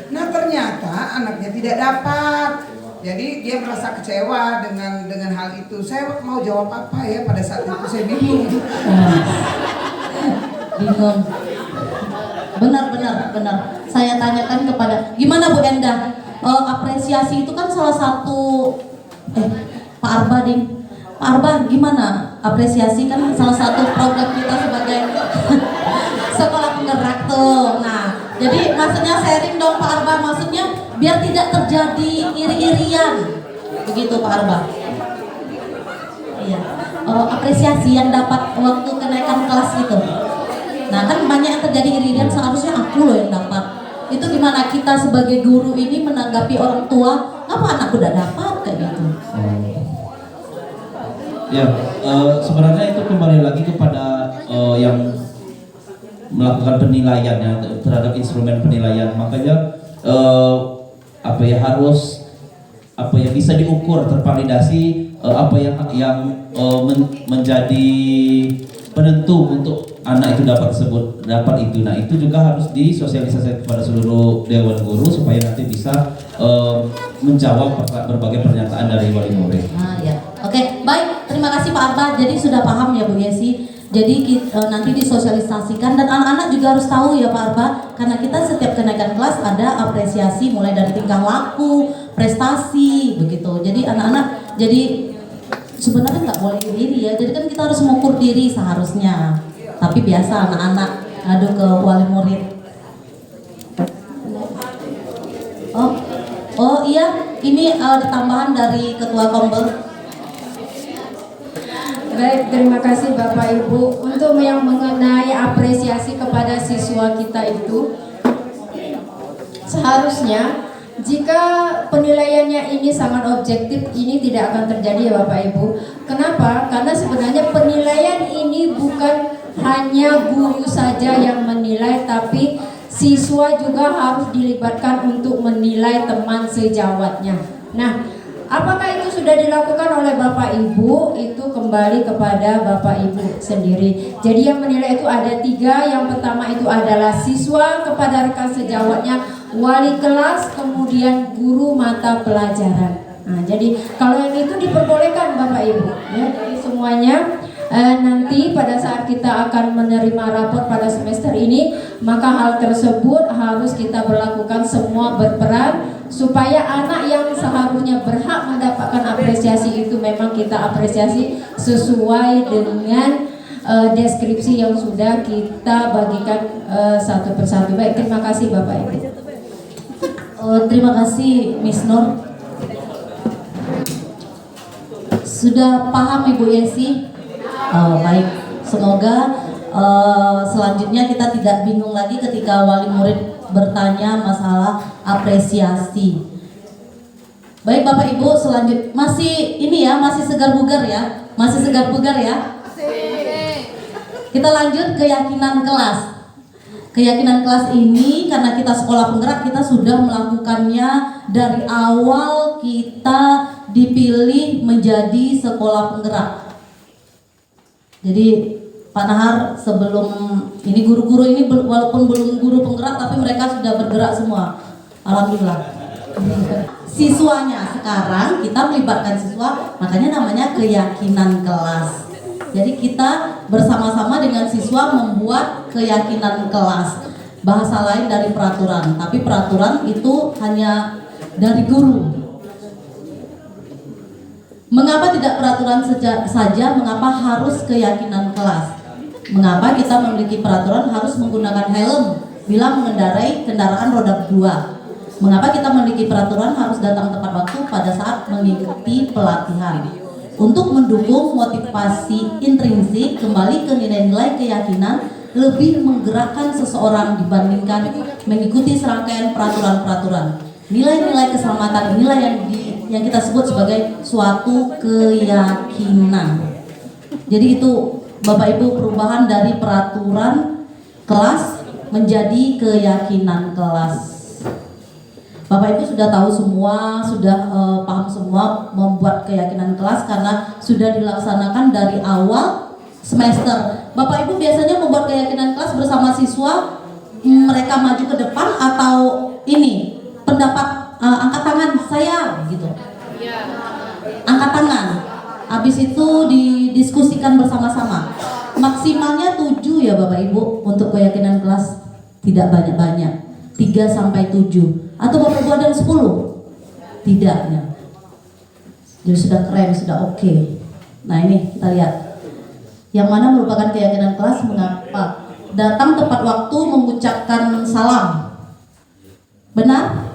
Nah ternyata anaknya tidak dapat, jadi dia merasa kecewa dengan hal itu. Saya mau jawab apa ya pada saat itu, saya bingung. Bingung. Benar. Saya tanyakan kepada gimana Bu Endah? Apresiasi itu kan salah satu Pak Arba ding. Pak Arba gimana? Apresiasi kan salah satu program kita sebagai sekolah penggerak tuh. Nah, jadi maksudnya sharing dong Pak Arba, maksudnya biar tidak terjadi iri-irian. Begitu Pak Arba. Iya. Apresiasi yang dapat waktu kenaikan kelas itu. Nah kan banyak yang terjadi iri-irian, seharusnya aku loh yang dapat. Itu gimana kita sebagai guru ini menanggapi orang tua, apa anakku udah dapat kayak gitu? Ya, sebenarnya itu kembali lagi kepada yang melakukan penilaian ya, terhadap instrumen penilaian. Makanya harus bisa diukur, tervalidasi apa yang menjadi penentu untuk anak itu dapat itu. Nah itu juga harus disosialisasikan kepada seluruh dewan guru supaya nanti bisa menjawab berbagai pernyataan dari wali murid. Nah ya, oke, baik, terima kasih Pak Arta. Jadi sudah paham ya Bu Yesi. Jadi nanti disosialisasikan dan anak-anak juga harus tahu ya Pak Arta, karena kita setiap kenaikan kelas ada apresiasi mulai dari tingkah laku, prestasi, begitu. Jadi anak-anak jadi sebenarnya nggak boleh iri ya. Jadi kan kita harus mengukur diri seharusnya. Tapi biasa anak-anak ngadu ke wali murid. Oh iya, ini ada tambahan dari Ketua Kombel. Baik, terima kasih Bapak Ibu. Untuk yang mengenai apresiasi kepada siswa kita itu, seharusnya jika penilaiannya ini sangat objektif, ini tidak akan terjadi ya Bapak Ibu. Kenapa? Karena sebenarnya penilaian ini bukan hanya guru saja yang menilai, tapi siswa juga harus dilibatkan untuk menilai teman sejawatnya. Nah, apakah itu sudah dilakukan oleh Bapak Ibu? Itu kembali kepada Bapak Ibu sendiri. Jadi yang menilai itu ada 3. Yang pertama itu adalah siswa kepada rekan sejawatnya, wali kelas, kemudian guru mata pelajaran. Nah, jadi kalau yang itu diperbolehkan Bapak Ibu ya. Jadi semuanya nanti pada saat kita akan menerima rapor pada semester ini, maka hal tersebut harus kita berlakukan, semua berperan supaya anak yang seharusnya berhak mendapatkan apresiasi itu memang kita apresiasi sesuai dengan deskripsi yang sudah kita bagikan satu persatu. Baik, terima kasih Bapak Ibu. Terima kasih Miss Nur. Sudah paham Ibu Yesi? Baik, semoga selanjutnya kita tidak bingung lagi ketika wali murid bertanya masalah apresiasi. Baik Bapak Ibu, selanjutnya masih ini ya, masih segar bugar ya, masih segar bugar ya. Kita lanjut keyakinan kelas. Keyakinan kelas ini karena kita sekolah penggerak, kita sudah melakukannya dari awal kita dipilih menjadi sekolah penggerak. Jadi Pak Nahar sebelum ini guru-guru ini walaupun belum guru penggerak tapi mereka sudah bergerak semua. Alhamdulillah. Siswanya sekarang kita melibatkan siswa, makanya namanya keyakinan kelas. Jadi kita bersama-sama dengan siswa membuat keyakinan kelas. Bahasa lain dari peraturan, tapi peraturan itu hanya dari guru. Mengapa tidak peraturan saja? Mengapa harus keyakinan kelas? Mengapa kita memiliki peraturan harus menggunakan helm bila mengendarai kendaraan roda 2? Mengapa kita memiliki peraturan harus datang tepat waktu pada saat mengikuti pelatihan? Untuk mendukung motivasi intrinsik kembali ke nilai-nilai keyakinan lebih menggerakkan seseorang dibandingkan mengikuti serangkaian peraturan-peraturan. Nilai-nilai keselamatan inilah yang kita sebut sebagai suatu keyakinan. Jadi itu Bapak Ibu perubahan dari peraturan kelas menjadi keyakinan kelas. Bapak Ibu sudah tahu semua, sudah paham semua membuat keyakinan kelas karena sudah dilaksanakan dari awal semester. Bapak Ibu biasanya membuat keyakinan kelas bersama siswa, mereka maju ke depan atau ini pendapat angkat tangan saya gitu. Angkat tangan. Habis itu didiskusikan bersama-sama. Maksimalnya 7 ya Bapak Ibu untuk keyakinan kelas, tidak banyak-banyak. 3 sampai 7. Atau Bapak Ibu ada yang 10? Tidak ya. Jadi sudah keren, sudah oke. Nah ini kita lihat. Yang mana merupakan keyakinan kelas, mengapa? Datang tepat waktu mengucapkan salam. Benar?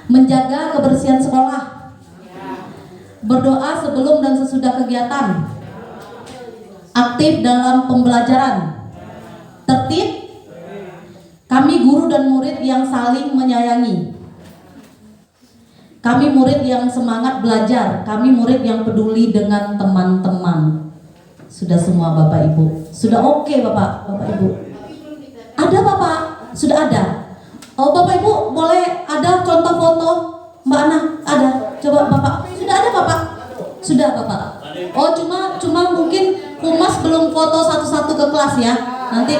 Menjaga kebersihan sekolah. Berdoa sebelum dan sesudah kegiatan. Aktif dalam pembelajaran. tertib. Kami guru dan murid yang saling menyayangi. Kami murid yang semangat belajar. Kami murid yang peduli dengan teman-teman. Sudah semua Bapak Ibu? Sudah oke Bapak Ibu? Ada Bapak? Sudah ada? Oh Bapak Ibu boleh ada contoh foto Mbak Ana? Ada? Coba Bapak. Sudah ada Bapak? Sudah Bapak. Oh cuma mungkin Humas belum foto satu-satu ke kelas ya. Nanti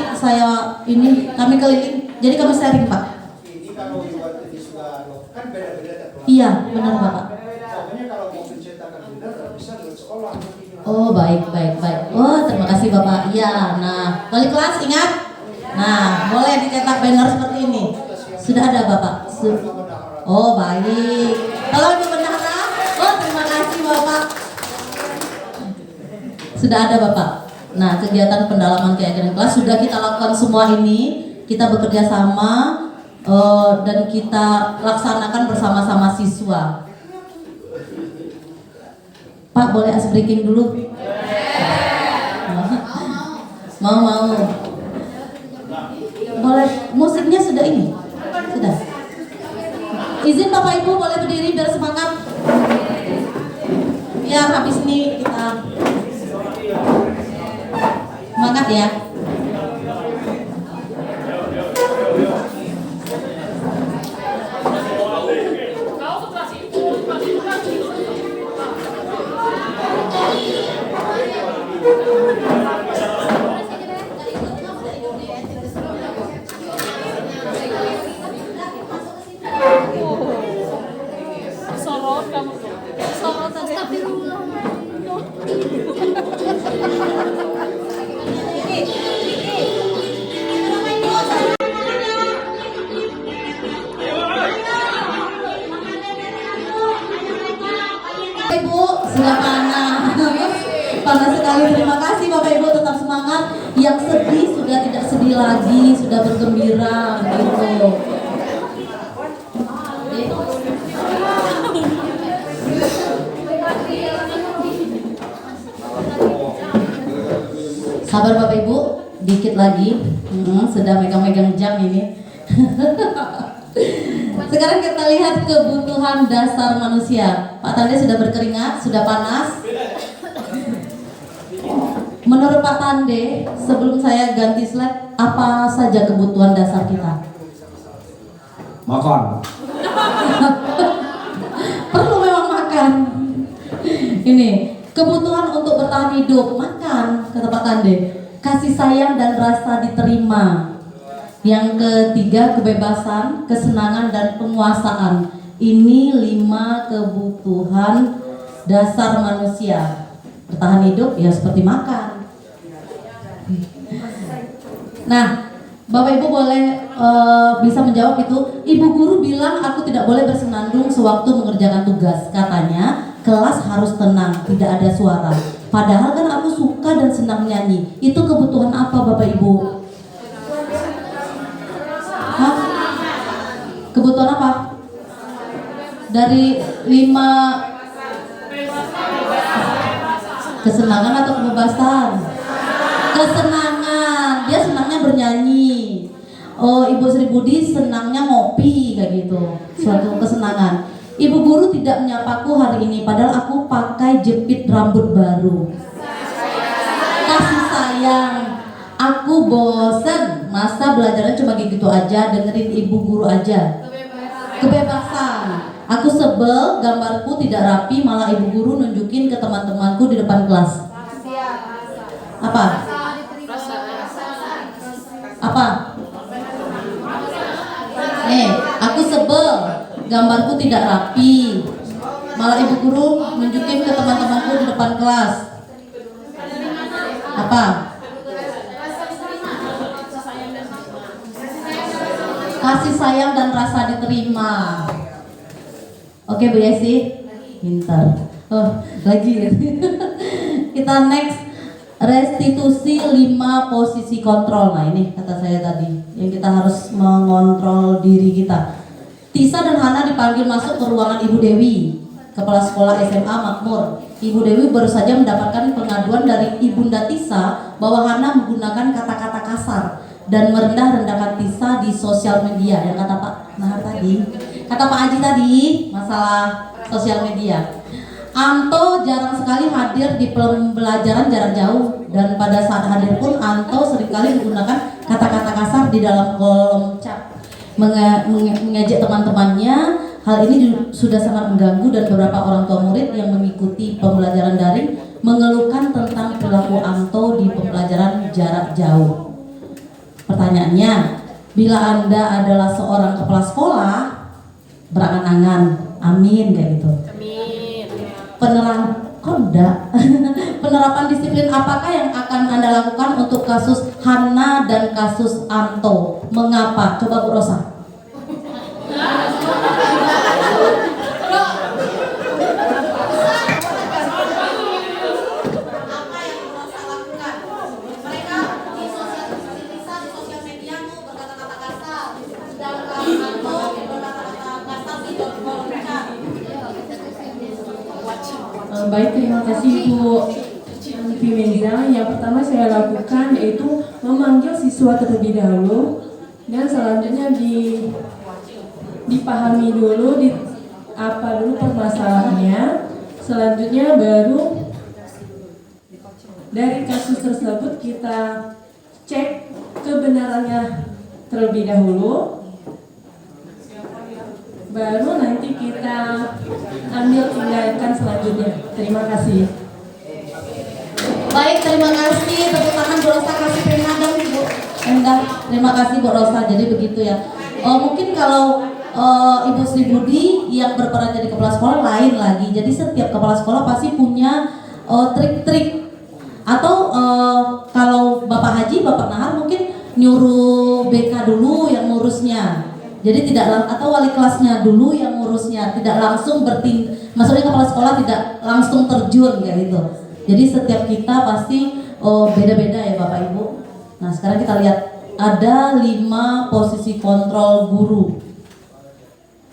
kami keliling. Jadi kami sharing Pak. Ini kalau dibuat ini sudah kan beda-beda. Iya benar Bapak. Pokoknya kalau mau mencetakan benar bisa lewat sekolah. Oh baik. Oh terima kasih Bapak. Iya. Nah wali kelas ingat. Nah boleh dicetak banner seperti ini. Sudah ada Bapak. Oh baik. Kalau Ibu Bendahara. Oh terima kasih Bapak. Sudah ada Bapak. Nah kegiatan pendalaman keyakinan kelas sudah kita lakukan semua ini. Kita bekerja sama dan kita laksanakan bersama-sama siswa. Pak boleh ice breaking dulu? Mau. Boleh, musiknya sudah ini? Sudah. Izin Bapak Ibu boleh berdiri biar semangat. Biar habis ini kita semangat ya. Ibu sudah panas sekali. Terima kasih Bapak Ibu, tetap semangat. Yang sedih sudah tidak sedih lagi, sudah bergembira begitu. Sabar Bapak Ibu, dikit lagi. Sudah megang-megang jam ini. Sekarang kita lihat kebutuhan dasar manusia. Pak Tande sudah berkeringat, sudah panas. Menurut Pak Tande, sebelum saya ganti slide, apa saja kebutuhan dasar kita? Makan. Perlu memang makan. Ini kebutuhan untuk bertahan hidup, makan, kata Pak Tande. Kasih sayang dan rasa diterima. Yang ketiga, kebebasan, kesenangan dan penguasaan. Ini 5 kebutuhan dasar manusia. Bertahan hidup ya seperti makan. Nah, Bapak Ibu boleh bisa menjawab itu. Ibu guru bilang aku tidak boleh bersenandung sewaktu mengerjakan tugas. Katanya kelas harus tenang, tidak ada suara. Padahal kan aku suka dan senang nyanyi. Itu kebutuhan apa Bapak Ibu? Hah? Kebutuhan apa? Dari 5 kesenangan atau kebebasan? Kesenangan. Dia senangnya bernyanyi. Oh, Ibu Sri Budi senangnya ngopi kayak gitu. Suatu kesenangan. Ibu guru tidak menyapaku hari ini padahal aku pakai jepit rambut baru. Kasih sayang. Aku bosen, masa belajarnya cuma gitu aja, dengerin ibu guru aja. Kebebasan. Aku sebel, gambarku tidak rapi, malah ibu guru nunjukin ke teman-temanku di depan kelas. Apa? Apa? Aku sebel, gambarku tidak rapi, malah ibu guru nunjukin ke teman-temanku di depan kelas. Apa? Kasih sayang dan rasa diterima. Oke Bu Yesi, pintar. Oh lagi ya. Kita next, restitusi 5 posisi kontrol. Nah ini kata saya tadi, yang kita harus mengontrol diri kita. Tisa dan Hana dipanggil masuk ke ruangan Ibu Dewi, Kepala Sekolah SMA Makmur. Ibu Dewi baru saja mendapatkan pengaduan dari Ibunda Tisa bahwa Hana menggunakan kata-kata kasar dan merendah-rendahkan Tisa di sosial media. Yang kata Pak Nahar tadi, kata Pak Haji tadi, masalah sosial media. Anto jarang sekali hadir di pembelajaran jarak jauh, dan pada saat hadir pun Anto seringkali menggunakan kata-kata kasar di dalam kolom chat, mengejek teman-temannya. Hal ini sudah sangat mengganggu, dan beberapa orang tua murid yang mengikuti pembelajaran daring mengeluhkan tentang perilaku Anto di pembelajaran jarak jauh. Pertanyaannya, bila Anda adalah seorang kepala sekolah, berangan-angan, amin kayak gitu. Penerapan disiplin apakah yang akan Anda lakukan untuk kasus Hana dan kasus Anto? Mengapa? Coba Bu Rosa. Baik, terima kasih Bu Pimenda. Yang pertama saya lakukan yaitu memanggil siswa terlebih dahulu, dan selanjutnya dipahami dulu apa dulu permasalahannya. Selanjutnya baru dari kasus tersebut kita cek kebenarannya terlebih dahulu, baru nanti kita ambil tindakan selanjutnya. Terima kasih. Baik, terima kasih. Tepuk tangan Bu Rosa, kasih pena dong Bu. Enggak, terima kasih Bu Rosa. Jadi begitu ya. Mungkin kalau Ibu Sri Budi yang berperan jadi kepala sekolah lain lagi. Jadi setiap kepala sekolah pasti punya trik-trik. Atau kalau Bapak Haji, Bapak Nahar mungkin nyuruh BK dulu yang ngurusnya. Jadi atau wali kelasnya dulu yang ngurusnya, tidak langsung maksudnya kepala sekolah tidak langsung terjun kayak gitu. Jadi setiap kita pasti beda-beda ya Bapak Ibu. Nah sekarang kita lihat ada 5 posisi kontrol guru.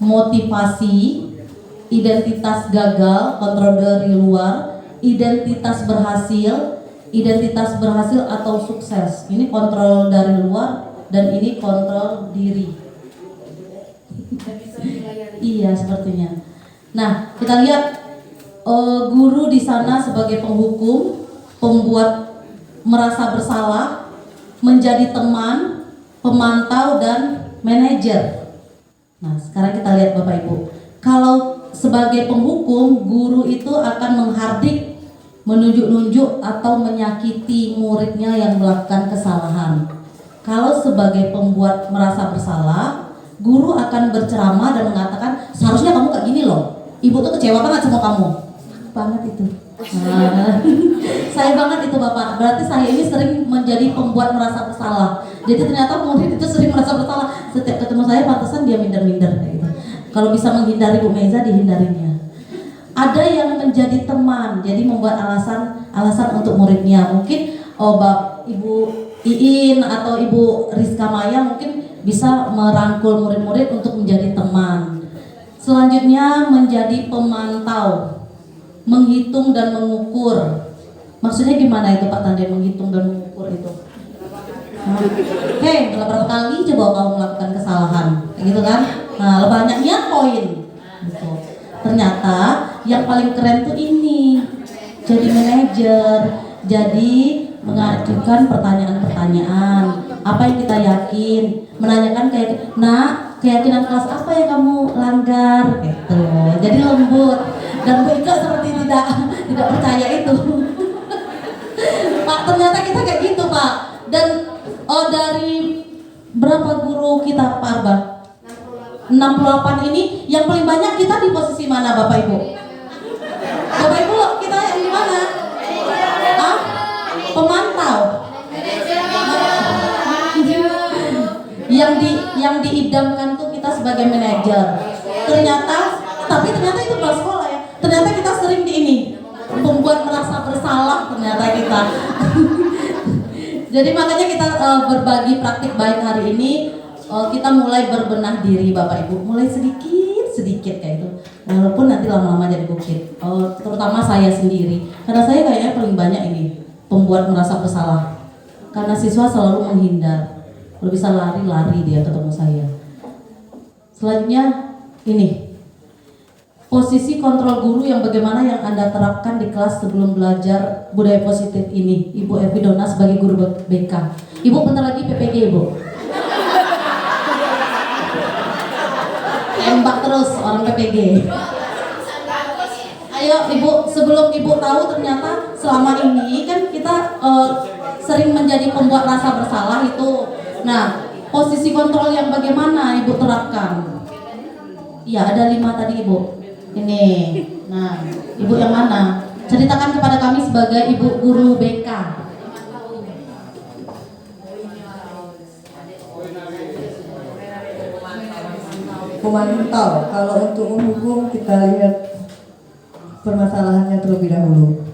Motivasi, identitas gagal, kontrol dari luar, identitas berhasil atau sukses. Ini kontrol dari luar dan ini kontrol diri. Iya sepertinya. Nah kita lihat guru di sana sebagai penghukum, pembuat merasa bersalah, menjadi teman, pemantau dan manajer. Nah sekarang kita lihat Bapak Ibu. Kalau sebagai penghukum, guru itu akan menghardik, menunjuk-nunjuk atau menyakiti muridnya yang melakukan kesalahan. Kalau sebagai pembuat merasa bersalah, guru akan berceramah dan mengatakan seharusnya kamu kayak gini loh, ibu tuh kecewa banget sama kamu. Banget itu. Saya banget itu Bapak. Berarti saya ini sering menjadi pembuat merasa bersalah. Jadi ternyata murid itu sering merasa bersalah. Setiap ketemu saya pantesan dia minder-minder kayak gitu. Kalau bisa menghindari Bu Meza, dihindarinya. Ada yang menjadi teman, jadi membuat alasan untuk muridnya. Mungkin Ibu Iin atau Ibu Rizka Maya mungkin bisa merangkul murid-murid untuk menjadi teman. Selanjutnya menjadi pemantau, menghitung dan mengukur. Maksudnya gimana itu Pak Tande, menghitung dan mengukur itu? Berapa kali coba kamu melakukan kesalahan, gitu kan? Nah, banyaknya poin. Gitu. Ternyata yang paling keren tuh ini, jadi manajer, jadi mengajukan pertanyaan-pertanyaan. Apa yang kita yakin? Menanyakan kayak, nah keyakinan kelas apa yang kamu langgar? Gitu. Jadi lembut. Dan Bu Ika seperti tidak percaya itu. Pak, ternyata kita kayak gitu Pak. Dan dari berapa guru kita Pak Arba? 68 ini yang paling banyak kita di posisi mana Bapak Ibu? Bapak Ibu kita di mana? Pemantau. Yang diidamkan tuh kita sebagai manajer. Tapi ternyata itu kelas sekolah ya. Ternyata kita sering di ini membuat merasa bersalah ternyata kita. Jadi makanya kita berbagi praktik baik hari ini. Kita mulai berbenah diri Bapak Ibu, mulai sedikit kayak itu, walaupun nanti lama-lama jadi bukit. Terutama saya sendiri, karena saya kayaknya paling banyak ini pembuat merasa bersalah, karena siswa selalu menghindar. Kalau bisa lari dia ketemu saya. Selanjutnya ini posisi kontrol guru yang bagaimana yang Anda terapkan di kelas sebelum belajar budaya positif ini, Ibu Evi Dona sebagai guru BK. Ibu bentar lagi PPG, Ibu. Tembak terus orang PPG. Ayo Ibu, sebelum Ibu tahu ternyata selama ini kan kita sering menjadi pembuat rasa bersalah itu. Nah, posisi kontrol yang bagaimana Ibu terapkan? Ya, ada 5 tadi Ibu. Ini. Nah, Ibu yang mana? Ceritakan kepada kami sebagai Ibu guru BK. Memantau. Kalau untuk menghukum kita lihat permasalahannya terlebih dahulu.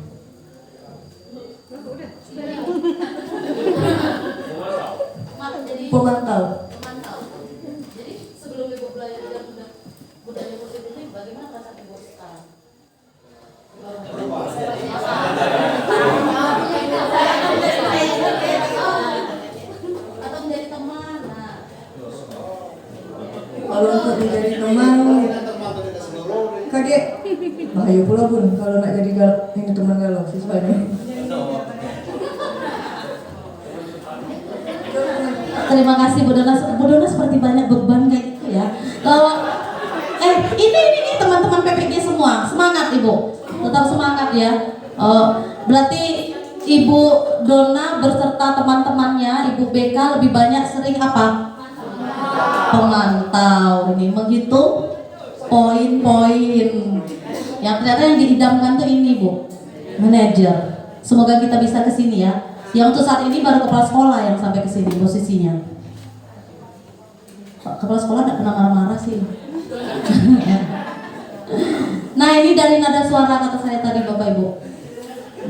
Pemantau. Jadi sebelum Ibu belajar budaya positif ini bagaimana perasaan Ibu sekarang? Atau menjadi teman? Nah. Kalau untuk menjadi teman, kaget. Bahaya pula pun kalau nak jadi ini teman galau siswanya. Terima kasih Bu Dona. Bu Dona seperti banyak beban kayak gitu ya. Kalau ini teman-teman PPG semua semangat Ibu, tetap semangat ya. Berarti Ibu Dona beserta teman-temannya Ibu BK lebih banyak sering apa? Pemantau, ini menghitung poin-poin. Yang ternyata yang diidamkan tuh ini Bu, manajer. Semoga kita bisa ke sini ya. Yang untuk saat ini baru kepala sekolah yang sampai ke sini posisinya. Kepala sekolah tidak pernah marah-marah sih. Nah ini dari nada suara kata saya tadi Bapak Ibu.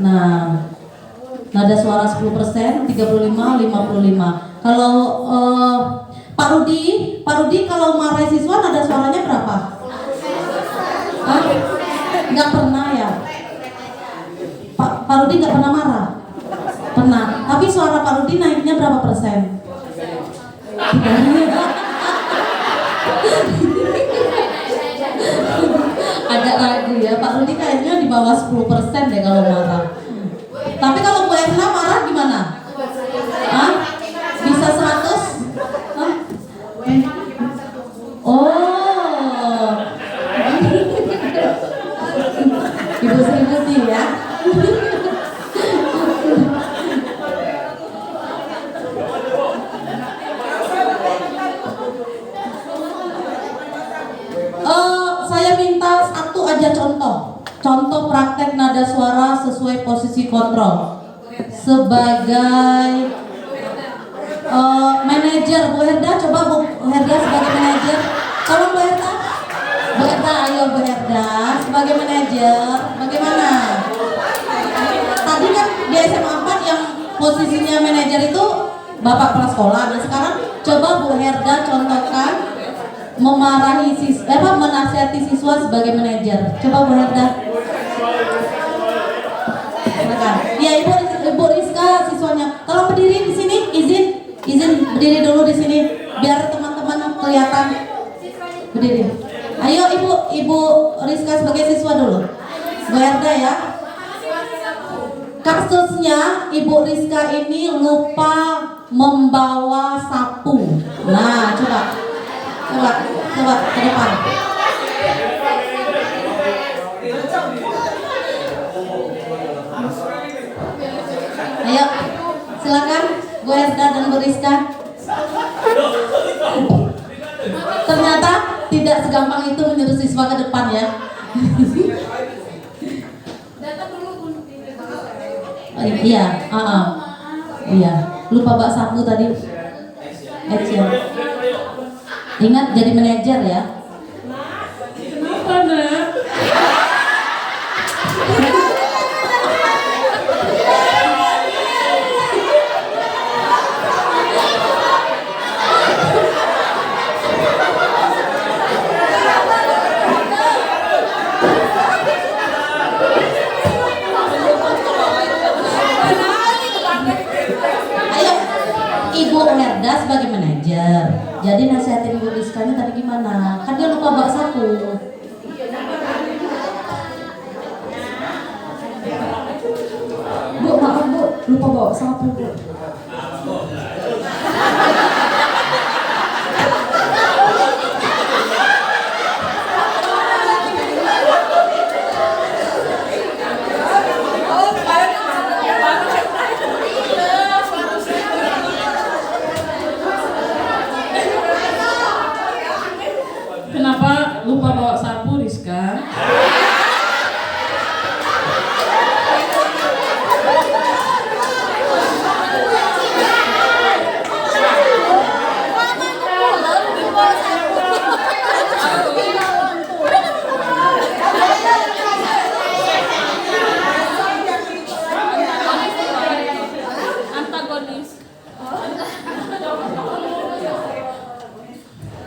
Nah nada suara 10%, 35, 55. Kalau Pak Rudi kalau marah siswa nada suaranya berapa? Nggak pernah ya. Pak Rudi nggak pernah marah. Pernah. Tapi suara Pak Rudi naiknya berapa persen? Agak ragu ya. Pak Rudi kayaknya di bawah 10% deh kalau marah. Tapi kalau Bu Erna marah gimana? Hah? Bisa 100? Hah? Oh. Ibu Sri Muti ya. Saya minta satu aja contoh praktek nada suara sesuai posisi kontrol sebagai manajer. Bu Herda, coba Bu Herda sebagai manajer. Tolong Bu Herda, ayo Bu Herda sebagai manajer. Bagaimana? Tadi kan di SMA 4 yang posisinya manajer itu Bapak kepala sekolah. Nah sekarang coba Bu Herda contohkan memarahi menasihati siswa sebagai manajer. Coba Bu Herda. Silakan. Ya Ibu Rizka siswanya. Tolong berdiri di sini. Izin berdiri dulu di sini biar teman-teman kelihatan. Berdiri. Ayo Ibu Rizka sebagai siswa dulu. Bu Herda ya. Kasusnya Ibu Rizka ini lupa membawa sapu. Nah, coba ke depan. Ayo, silakan Bu Herda dan Bu Rizka. Ternyata tidak segampang itu menyuruh siswa ke depan ya. Iya, iya. Lupa bak sapu tadi. Action. Ingat jadi manajer ya. Kenapa nak? Ayo Ibu Herda sebagai manajer. Jadi nasihatin Bu Rizkanya tadi gimana? Kan dia lupa bawa sapu. Bu, maaf Bu, lupa bawa sapu Bu. Kenapa lupa bawa sapu, Rizka?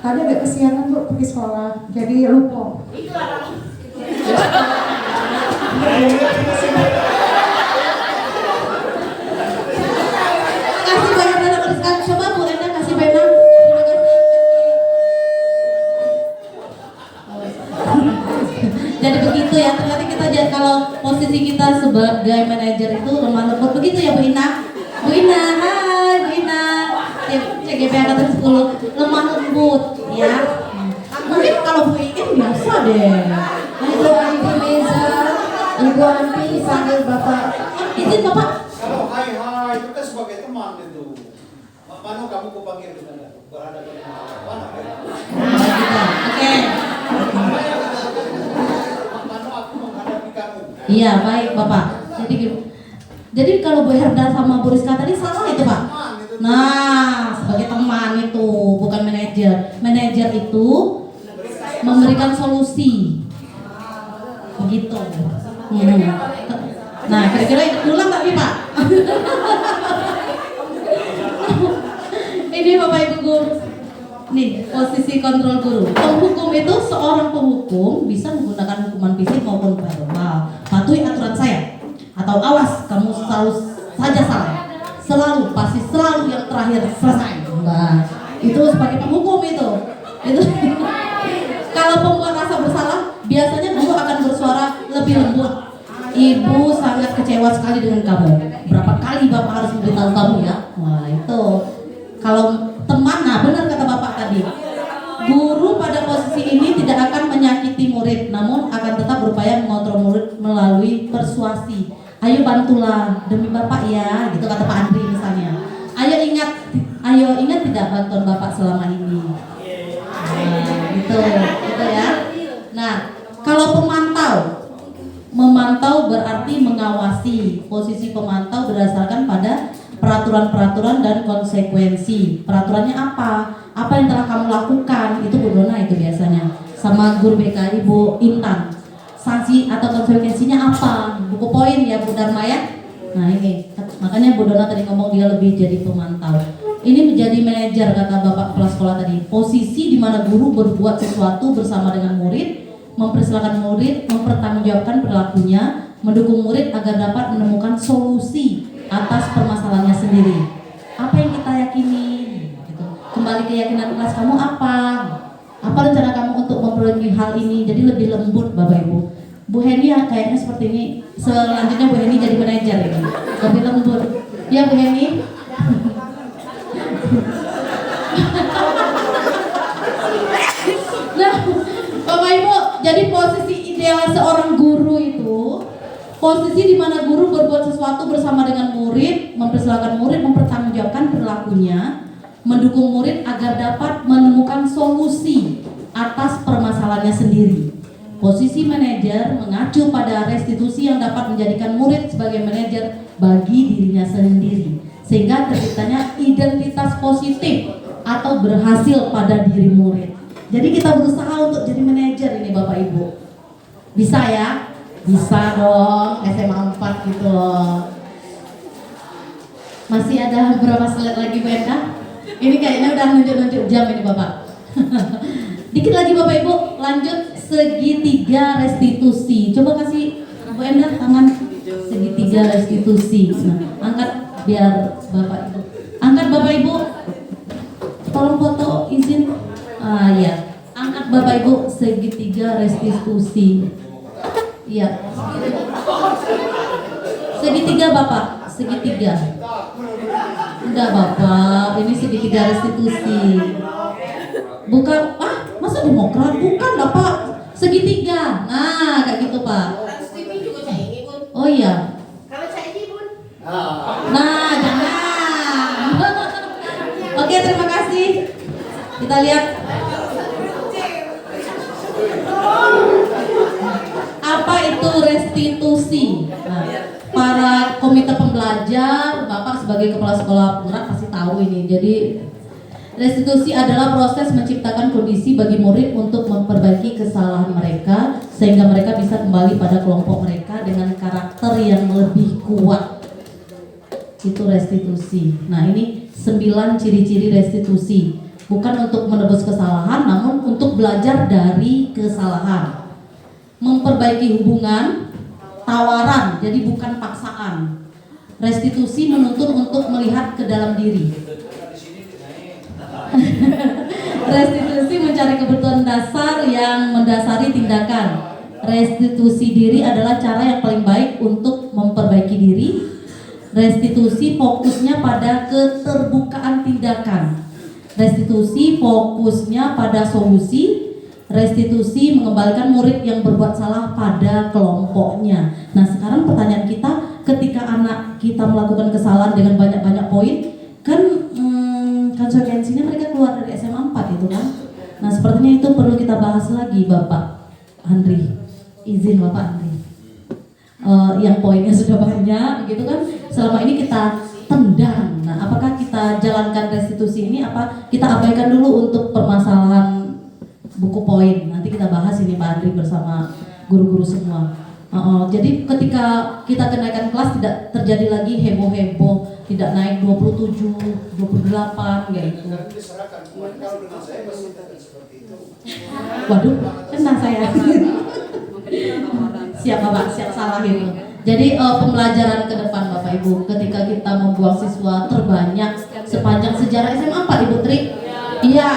Tadi agak kesiangan Bu pergi sekolah, jadi lupa. Kasih banyak dana Bu Rizka. Coba Bu Enda kasih banyak. Jadi begitu ya, ternyata kita jadi kalau posisi kita sebagai manajer itu lemah lembut begitu ya Bu Ina. Bu Ina, hai Bu Ina. CGP angkatan 10 lemah lembut ya. Mungkin kalau Bu Iin biasa deh. Ibu Anti Meza, Ibu Anti panggil Bapak. Izin Bapak. Kalau hai itu kan sebagai teman itu. Mana kamu kupanggil di sana? Berada di mana? Oke. Mana aku menghadapi kamu? Iya baik Bapak. Jadi kalau Bu Herda sama Bu Rizka tadi salah itu Pak. Nah sebagai teman itu bukan manajer. Manajer itu memberikan solusi. Begitu. Nah kira-kira ulang nggak nih Pak? Ini Bapak Ibu Guru. Nih posisi kontrol guru. Penghukum itu seorang penghukum bisa menggunakan hukuman fisik maupun verbal. Patuhi aturan saya. Atau awas kamu selalu saja salah. Selalu pasti selalu yang terakhir selesai. Nah, itu sebagai penghukum itu. Kalau pembuat rasa bersalah biasanya guru akan bersuara lebih lembut. Ibu sangat kecewa sekali dengan kamu. Berapa kali Bapak harus memberitahu kamu ya? Wah itu. Kalau teman, nah benar kata Bapak tadi. Guru pada posisi ini tidak akan menyakiti murid, namun akan tetap berupaya mengontrol murid melalui persuasi. Ayo bantulah demi Bapak ya, gitu kata Pak Andri misalnya. Ayo ingat tidak bantuan Bapak selama ini. Nah, gitu ya. Nah, kalau memantau berarti mengawasi. Posisi pemantau berdasarkan pada peraturan-peraturan dan konsekuensi. Peraturannya apa? Apa yang telah kamu lakukan? Itu Bu Dona itu biasanya. Sama guru BK Ibu Intan. Sanksi atau konsekuensinya apa? Buku poin ya Bu Dharma ya. Nah ini, makanya Bu Dona tadi ngomong dia lebih jadi pemantau. Ini menjadi manajer kata Bapak kepala sekolah tadi. Posisi di mana guru berbuat sesuatu bersama dengan murid, mempersilahkan murid, mempertanggungjawabkan perilakunya, mendukung murid agar dapat menemukan solusi atas permasalahannya sendiri. Apa yang kita yakini? Gitu. Kembali keyakinan kelas kamu apa? Apa rencana kamu untuk memperbaiki hal ini? Jadi lebih lembut Bapak Ibu. Bu Heni ya kayaknya seperti ini. Selanjutnya Bu Heni jadi manajer ini. Lebih lembut. Ya Bu Heni. Nah, Bapak Ibu, jadi posisi ideal seorang guru itu posisi di mana guru berbuat sesuatu bersama dengan murid, mempersilahkan murid mempertanggungjawabkan perilakunya, mendukung murid agar dapat menemukan solusi atas permasalahannya sendiri. Posisi manajer mengacu pada restitusi yang dapat menjadikan murid sebagai manajer bagi dirinya sendiri, sehingga terciptanya identitas positif atau berhasil pada diri murid. Jadi kita berusaha untuk jadi manajer ini Bapak Ibu. Bisa ya? Bisa dong, SMA 4 gitu loh. Masih ada berapa slide lagi Bu Enda? Ini kayaknya udah nunjuk-nunjuk jam ini Bapak. Dikit lagi Bapak Ibu, lanjut segitiga restitusi. Coba kasih Bu Enda tangan segitiga restitusi. Nah, angkat biar Bapak Ibu. Angkat Bapak Ibu. Tolong foto izin. Ya. Angkat Bapak Ibu segitiga restitusi. Iya. Segitiga Bapak, segitiga. Enggak Bapak, ini segitiga restitusi. Bukan, masa Demokrat? Bukan Bapak, segitiga. Nah, kayak gitu Pak. Oh iya. Nah, jangan. Oke, terima kasih. Kita lihat. Apa itu restitusi? Nah, para komite pembelajar, Bapak sebagai kepala sekolah Pura pasti tahu ini. Jadi restitusi adalah proses menciptakan kondisi bagi murid untuk memperbaiki kesalahan mereka sehingga mereka bisa kembali pada kelompok mereka dengan karakter yang lebih kuat. Itu restitusi. Nah, ini 9 ciri-ciri restitusi. Bukan untuk menebus kesalahan, namun untuk belajar dari kesalahan. Memperbaiki hubungan, tawaran, jadi bukan paksaan. Restitusi menuntun untuk melihat ke dalam diri. Restitusi mencari kebutuhan dasar yang mendasari tindakan. Restitusi diri adalah cara yang paling baik untuk memperbaiki diri. Restitusi fokusnya pada keterbukaan tindakan. Restitusi fokusnya pada solusi. Restitusi mengembalikan murid yang berbuat salah pada kelompoknya. Nah, sekarang pertanyaan kita, ketika anak kita melakukan kesalahan dengan banyak-banyak poin, kan konsekuensinya mereka keluar dari SMA 4 itu kan. Nah, sepertinya itu perlu kita bahas lagi Bapak Andri. Izin Bapak Andri. Yang poinnya sudah banyak gitu kan. Selama ini kita tendang. Nah, apakah kita jalankan restitusi ini, apa kita abaikan dulu untuk permasalahan buku poin? Nanti kita bahas ini Pak Andri bersama guru-guru semua. Jadi ketika kita kenaikan kelas tidak terjadi lagi heboh-heboh, tidak naik 27, 28 gitu. Waduh, kena saya. Siap Bapak, siap salah itu. Jadi pembelajaran ke depan Bapak Ibu, ketika kita membuang siswa terbanyak sepanjang sejarah SMA 4 Ibu Tri. Iya.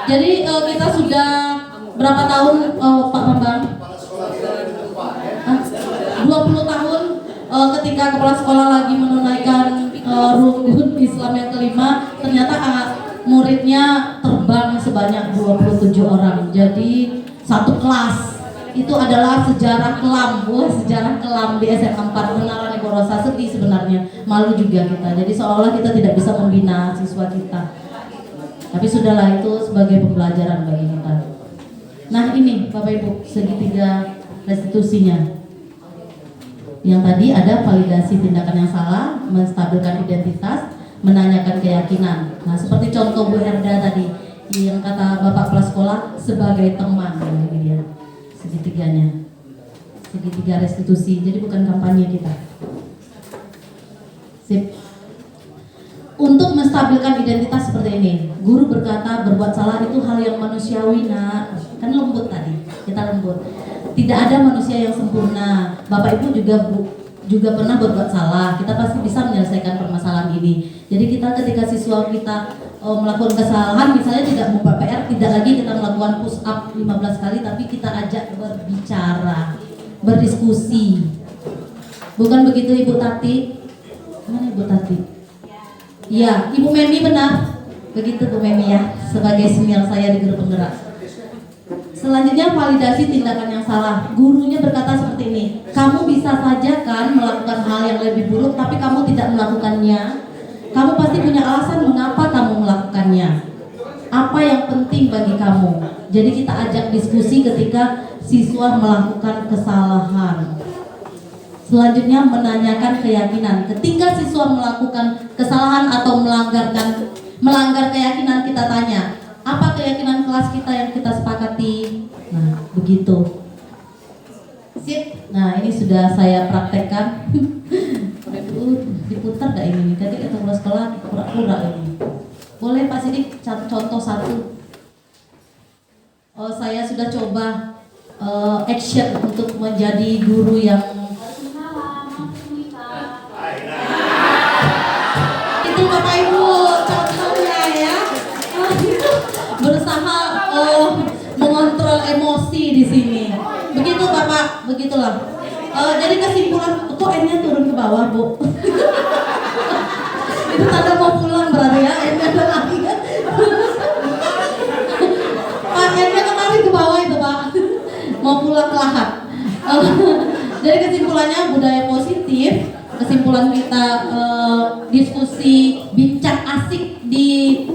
Jadi kita sudah berapa tahun Pak Bambang? 20 tahun ketika kepala sekolah lagi menunaikan rukun Islam yang kelima, ternyata muridnya terbang sebanyak 27 orang. Jadi satu kelas. Itu adalah sejarah kelam, sejarah kelam di SMA 4. Benaran Ibu Rosa, sedih sebenarnya, malu juga kita. Jadi seolah-olah kita tidak bisa membina siswa kita. Tapi sudahlah, itu sebagai pembelajaran bagi kita. Nah, ini Bapak Ibu segitiga restitusinya. Yang tadi ada validasi tindakan yang salah, menstabilkan identitas, menanyakan keyakinan. Nah, seperti contoh Bu Herda tadi, yang kata Bapak kepala sekolah sebagai teman, ini dia segitiganya, segitiga restitusi. Jadi bukan kampanye kita. Sip. Untuk menstabilkan identitas seperti ini, guru berkata berbuat salah itu hal yang manusiawi nak. Kan lembut tadi, kita lembut. Tidak ada manusia yang sempurna. Bapak Ibu juga pernah berbuat salah. Kita pasti bisa menyelesaikan permasalahan ini. Jadi kita ketika siswa kita melakukan kesalahan, misalnya tidak membuat PR, tidak lagi kita melakukan push up 15 kali, tapi kita ajak berbicara, berdiskusi. Bukan begitu Ibu Tati? Mana Ibu Tati? Iya, Ibu Memi benar. Begitu Bu Memi ya, sebagai senior saya di guru penggerak. Selanjutnya validasi tindakan yang salah. Gurunya berkata seperti ini, kamu bisa saja kan melakukan hal yang lebih buruk, tapi kamu tidak melakukannya. Kamu pasti punya alasan mengapa kamu melakukannya. Apa yang penting bagi kamu? Jadi kita ajak diskusi ketika siswa melakukan kesalahan. Selanjutnya menanyakan keyakinan. Ketika siswa melakukan kesalahan atau melanggar keyakinan, kita tanya, apa keyakinan kelas kita yang kita sepakati? Nah, begitu. Sip. Nah, ini sudah saya praktekkan. Diputar gak ini? Tadi kata kepala sekolah pura-pura ini. Boleh Pak Sidik contoh satu. Saya sudah coba action untuk menjadi guru yang itu Bapak Ibu. mengontrol emosi di sini. Begitu Bapak, begitulah. Jadi kesimpulan, kok N-nya turun ke bawah Bu? Itu tanda mau pulang berarti ya, N-nya lagi kan? Pak, N-nya kemarin ke bawah itu Pak, mau pulang ke lahat. Jadi kesimpulannya budaya positif. Kesimpulan kita diskusi bincang asik di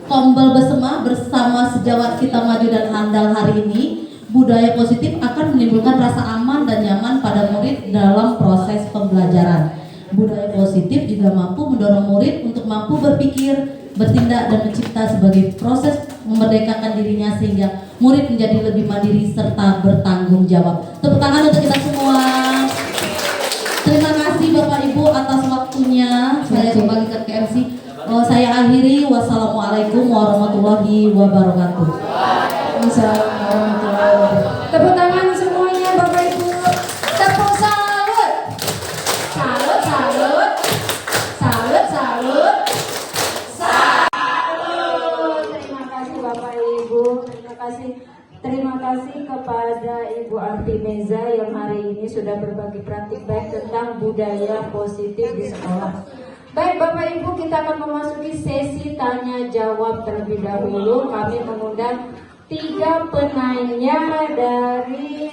Kombel Besema bersama sejawat kita maju dan handal hari ini. Budaya positif akan menimbulkan rasa aman dan nyaman pada murid dalam proses pembelajaran. Budaya positif juga mampu mendorong murid untuk mampu berpikir, bertindak dan mencipta sebagai proses memerdekakan dirinya sehingga murid menjadi lebih mandiri serta bertanggung jawab. Tepuk tangan untuk kita semua. Terima kasih Bapak Ibu atas waktunya. Saya kembalikan ke MC. Saya akhiri. Wassalamualaikum warahmatullahi wabarakatuh. Waalaikumsalam warahmatullahi wabarakatuh. Tepuk tangan semuanya Bapak Ibu. Tepuk salut. Salut, salut. Salut, salut. Salut. Terima kasih Bapak Ibu. Terima kasih kepada Ibu Arti Meza yang hari ini sudah berbagi praktik baik tentang budaya positif di sekolah. Baik Bapak Ibu, kita akan memasuki sesi tanya jawab terlebih dahulu. Kami mengundang 3 penanya dari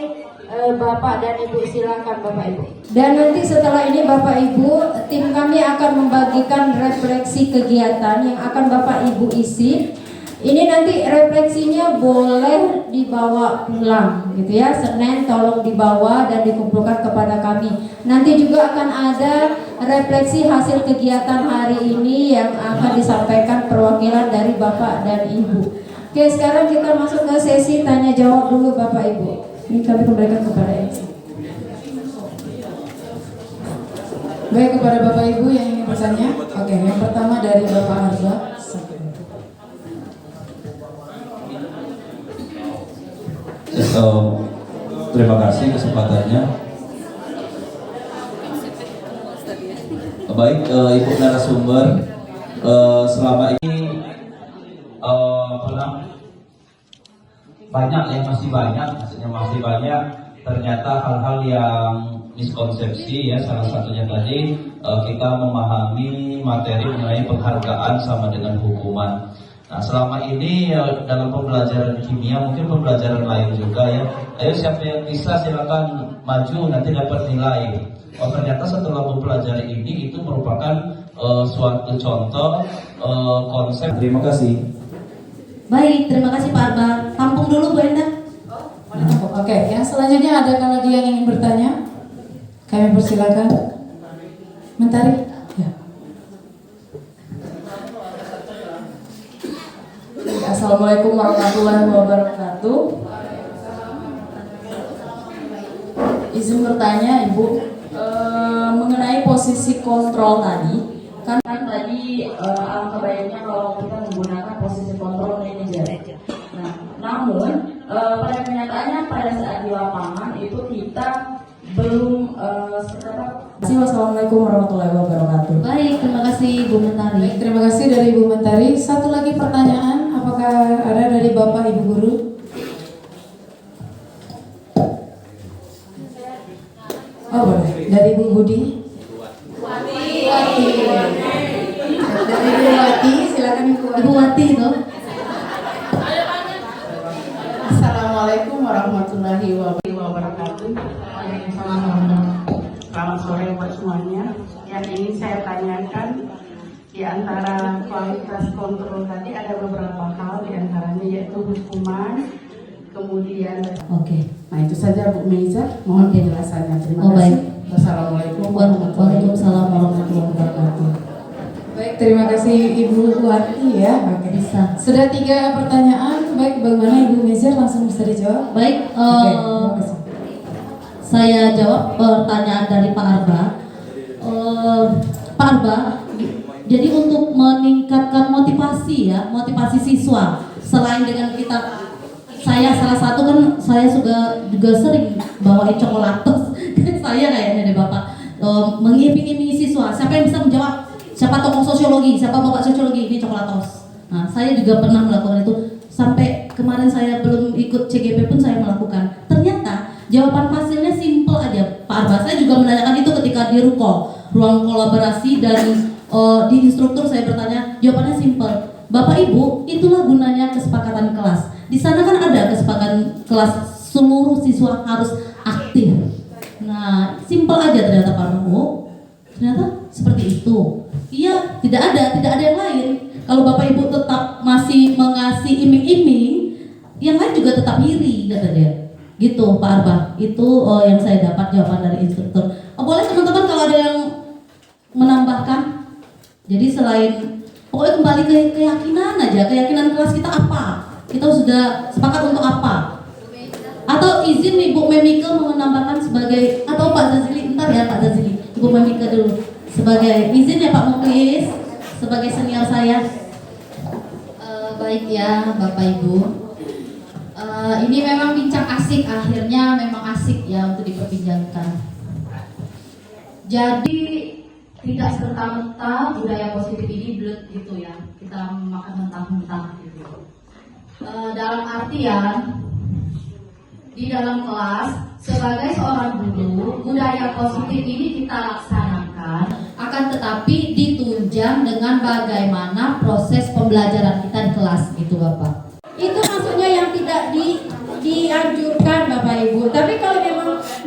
Bapak dan Ibu. Silakan Bapak Ibu. Dan nanti setelah ini Bapak Ibu, tim kami akan membagikan refleksi kegiatan yang akan Bapak Ibu isi. Ini nanti refleksinya boleh dibawa pulang gitu ya. Senin tolong dibawa dan dikumpulkan kepada kami. Nanti juga akan ada refleksi hasil kegiatan hari ini yang akan disampaikan perwakilan dari Bapak dan Ibu. Oke, sekarang kita masuk ke sesi tanya jawab dulu Bapak Ibu. Ini kami kembalikan kepada MC. Baik, kepada Bapak Ibu yang ingin bertanya. Oke, yang pertama dari Bapak Arba. Terima kasih kesempatannya. Baik, Ibu narasumber, selama ini banyak yang masih banyak, maksudnya masih banyak ternyata hal-hal yang miskonsepsi ya. Salah satunya tadi kita memahami materi mengenai penghargaan sama dengan hukuman. Nah, selama ini dalam pembelajaran kimia, mungkin pembelajaran lain juga ya. Ayo siapa yang bisa silakan maju, nanti dapat nilai. Oh, ternyata setelah mempelajari ini itu merupakan suatu contoh konsep. Terima kasih. Baik, terima kasih Pak Arba. Tampung dulu Bu Endah. Oke, yang selanjutnya adakah lagi yang ingin bertanya? Kami persilakan. Mentari. Ya. Assalamualaikum warahmatullahi wabarakatuh. Izin bertanya Ibu, mengenai posisi kontrol tadi, kan tadi alangkah baiknya kalau kita menggunakan posisi kontrol manager. Nah, namun pada kenyataannya pada saat di lapangan itu kita belum Wassalamualaikum warahmatullahi wabarakatuh. Baik, terima kasih Bu Mentari. Baik, terima kasih dari Ibu Mentari. Satu lagi pertanyaan, apakah ada dari Bapak Ibu Guru? Oh boleh, dari Ibu Budi. Wati. Dari Ibu Wati, silakan Ibu Wati. Ibu Wati itu. Assalamualaikum warahmatullahi wabarakatuh. Selamat sore buat semuanya. Yang ingin saya tanyakan, di antara kualitas kontrol tadi ada beberapa hal, di antaranya yaitu hukuman, kemudian. Oke. Nah itu saja Bu Meiza, mohon penjelasannya. Terima kasih. Baik. Wassalamualaikum warahmatullahi wabarakatuh. Baik, terima kasih Ibu Wati ya. Oke. Bisa. Sudah 3 pertanyaan. Baik, bagaimana Ibu Mezer langsung bisa dijawab? Baik. Oke, terima kasih. Saya jawab pertanyaan dari Pak Arba. Pak Arba, jadi untuk meningkatkan motivasi ya, motivasi siswa, selain dengan saya salah satu kan saya juga sering bawain coklatos, saya kayaknya deh Bapak, mengiming-imingi siswa. Siapa yang bisa menjawab? Siapa tokoh sosiologi? Siapa bapak sosiologi? Ini coklatos. Nah, saya juga pernah melakukan itu. sampai kemarin saya belum ikut CGP pun saya melakukan. Ternyata jawaban fasilnya simple aja, Pak Arba. Saya juga menanyakan itu ketika di ruang kolaborasi dan di instruktur saya bertanya, jawabannya simple. Bapak Ibu, itulah gunanya kesepakatan kelas. Di sana kan ada kesepakatan kelas, seluruh siswa harus aktif. Nah, simple aja ternyata Pak Bu. Ternyata seperti itu. Iya, tidak ada yang lain. Kalau Bapak Ibu tetap masih mengasih iming-iming, yang lain juga tetap iri, kata dia. Gitu Pak Arba. Itu yang saya dapat jawaban dari instruktur. Boleh teman-teman kalau ada yang menambahkan? Jadi selain pokoknya kembali ke keyakinan aja, keyakinan kelas kita apa? Kita sudah sepakat untuk apa? Atau izin Ibu Memike menambahkan sebagai, atau Pak Zazili, ntar ya Pak Zazili, Ibu Memike dulu sebagai izin ya Pak Muklis sebagai senior saya. Baik ya Bapak Ibu, ini memang bincang asik, akhirnya memang asik ya untuk diperbincangkan. Jadi tidak serta-merta budaya positif ini blek gitu ya, kita makan mentah-mentah gitu. Dalam artian di dalam kelas sebagai seorang guru, budaya positif ini kita laksanakan, akan tetapi ditunjang dengan bagaimana proses pembelajaran kita di kelas gitu Bapak. Itu maksudnya yang tidak dianjurkan Bapak Ibu. Tapi kalau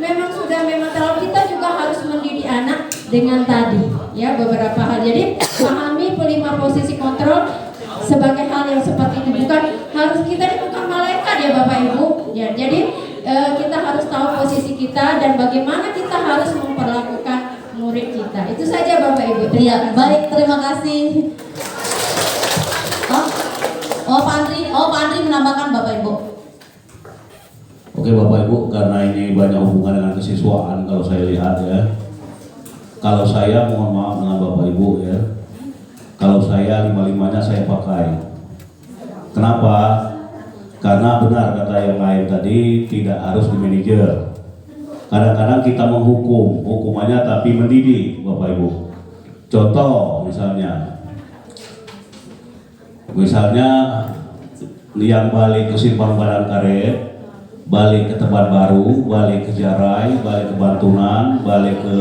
memang sudah terlalu, kita juga harus mendidik anak dengan tadi ya beberapa hal. Jadi pahami 5 posisi kontrol sebagai hal yang seperti itu, bukan harus kita ini bukan malaikat ya Bapak Ibu ya. Jadi kita harus tahu posisi kita dan bagaimana kita harus memperlakukan murid kita. Itu saja Bapak Ibu. Iya, baik, terima kasih. Pak Andri menambahkan Bapak Ibu. Oke Bapak Ibu, karena ini banyak hubungan dengan kesiswaan kalau saya lihat ya. Kalau saya mohon maaf dengan Bapak Ibu ya. Kalau saya 5-5-nya saya pakai. Kenapa? Karena benar kata yang lain tadi, tidak harus di manajer. Kadang-kadang kita menghukum, hukumannya tapi mendidik Bapak Ibu. Contoh misalnya yang balik ke simpang badan karet, balik ke tempat baru, balik ke Jarai, balik ke Bantunan, balik ke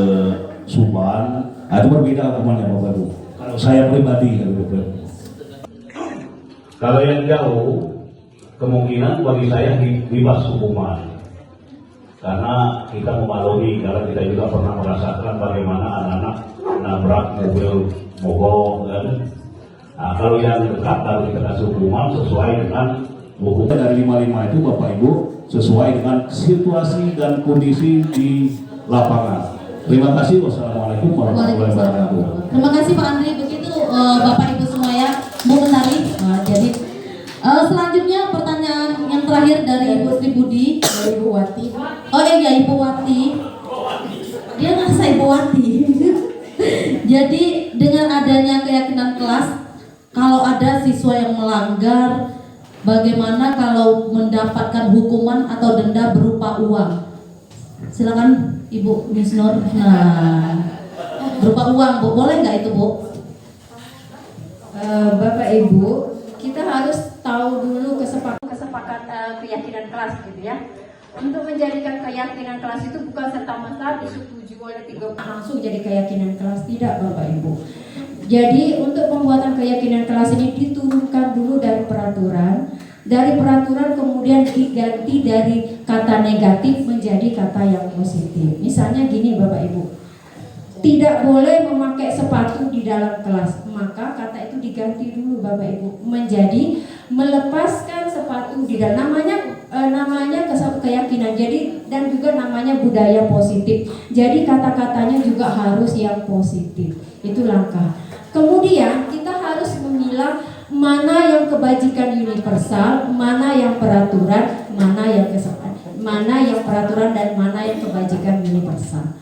Suban, itu berbeda hukumannya Bapak Ibu. Kalau saya pribadi, kalau yang jauh, kemungkinan bagi saya bebas hukuman. Karena kita memaklumi, karena kita juga pernah merasakan bagaimana anak-anak nabrak mobil mogok kan. Nah, kalau yang dekat harus kita kasih hukuman sesuai dengan hukuman dari 5-5 itu Bapak Ibu sesuai dengan situasi dan kondisi di lapangan. Terima kasih. Wassalamualaikum warahmatullahi wabarakatuh. Terima kasih Pak Andri. Begitu Bapak Ibu semuanya, Bu Mentari. Jadi selanjutnya pertanyaan yang terakhir dari Ibu Sri Budi, dari Ibu Wati. Oh iya Ibu Wati. Dia ngerasa Ibu Wati. Jadi dengan adanya keyakinan kelas, kalau ada siswa yang melanggar, bagaimana kalau mendapatkan hukuman atau denda berupa uang? Silakan Ibu Miss Nur. Nah, berupa uang, Bu. Boleh nggak itu, Bu? Bapak Ibu, kita harus tahu dulu kesepakatan keyakinan kelas gitu ya. Untuk menjadikan keyakinan kelas itu bukan serta-merta disetujui oleh 3 langsung jadi keyakinan kelas, tidak Bapak Ibu. Jadi untuk pembuatan keyakinan kelas ini diturunkan dulu dari peraturan. Dari peraturan kemudian diganti dari kata negatif menjadi kata yang positif. Misalnya gini Bapak Ibu, tidak boleh memakai sepatu di dalam kelas. Maka kata itu diganti dulu Bapak Ibu menjadi melepaskan sepatu di dalam. Namanya keyakinan. Jadi dan juga namanya budaya positif. Jadi kata-katanya juga harus yang positif. Itu langkah. Kemudian kita harus memilah mana yang kebajikan universal, mana yang peraturan, mana yang peraturan dan mana yang kebajikan universal.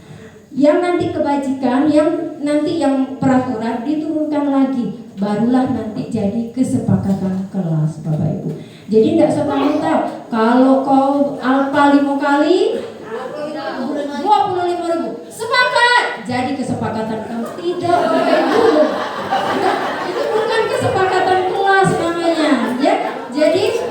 Yang nanti kebajikan, yang peraturan diturunkan lagi, barulah nanti jadi kesepakatan kelas Bapak Ibu. Jadi tidak serta-merta kalau kau alfa 5 kali 25.000 sepakat jadi kesepakatan kelas. Tidak Bapak Ibu, itu bukan kesepakatan kelas namanya ya. Jadi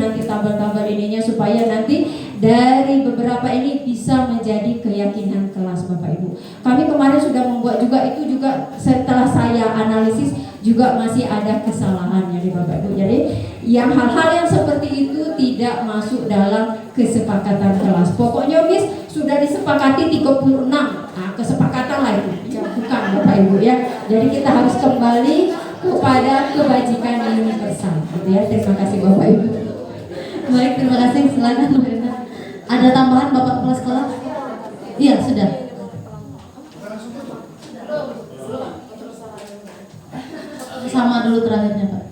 nanti tabel-tabel ininya supaya nanti dari beberapa ini bisa menjadi keyakinan kelas Bapak Ibu. Kami kemarin sudah membuat juga itu juga setelah saya analisis juga masih ada kesalahan ya Bapak Ibu. Jadi yang hal-hal yang seperti itu tidak masuk dalam kesepakatan kelas. Pokoknya Miss sudah disepakati 36. Nah, kesepakatan lah itu. Bukan Bapak Ibu ya. Jadi kita harus kembali kepada kebajikan universal. Gitu ya. Terima kasih Bapak Ibu. Baik, terima kasih. Silakan Bu Rena. Ada tambahan Bapak Kepala Sekolah? Iya, sudah. Sama dulu terakhirnya Pak.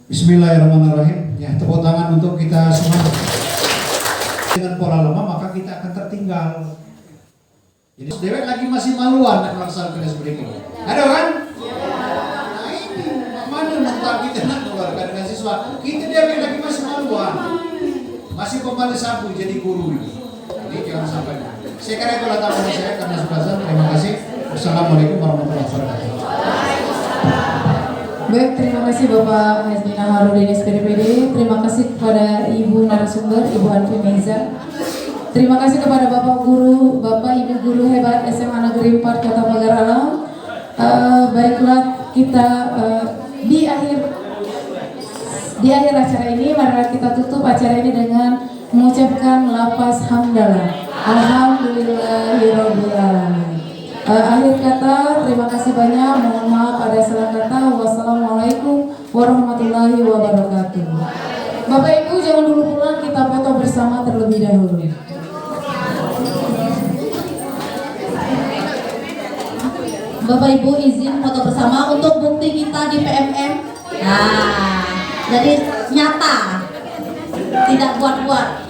Bismillahirrahmanirrahim. Ya, tepuk tangan untuk kita semua. Dengan pola lama maka kita akan tertinggal. Jadi dewek lagi masih maluan dan melaksanakan tugas berikutnya. Ada kan? Nah ini mana mentang kita nak keluarkan dengan siswa. Kita dewek lagi masih maluan, masih pembalas sapu jadi guru. Jadi jangan sampai. Saya kira itulah tambahan saya karena sudah selesai. Terima kasih. Wassalamualaikum warahmatullahi wabarakatuh. Baik, terima kasih Bapak Hasbina Harudin SPDPD. Terima kasih kepada Ibu narasumber, Ibu Anfi Meza. Terima kasih kepada Bapak Guru, Bapak Ibu Guru hebat SMA Negeri 4 Kota Pagar Alam. Baiklah kita di akhir acara ini, marilah kita tutup acara ini dengan mengucapkan lafaz hamdalah. Alhamdulillahirabbil alamin. Akhir kata, terima kasih banyak. Mohon maaf ada salah kata. Wassalamualaikum warahmatullahi wabarakatuh. Bapak Ibu jangan dulu pulang, kita foto bersama terlebih dahulu. Bapak Ibu izin foto bersama untuk bukti kita di PMM. Nah, jadi nyata, tidak buat-buat.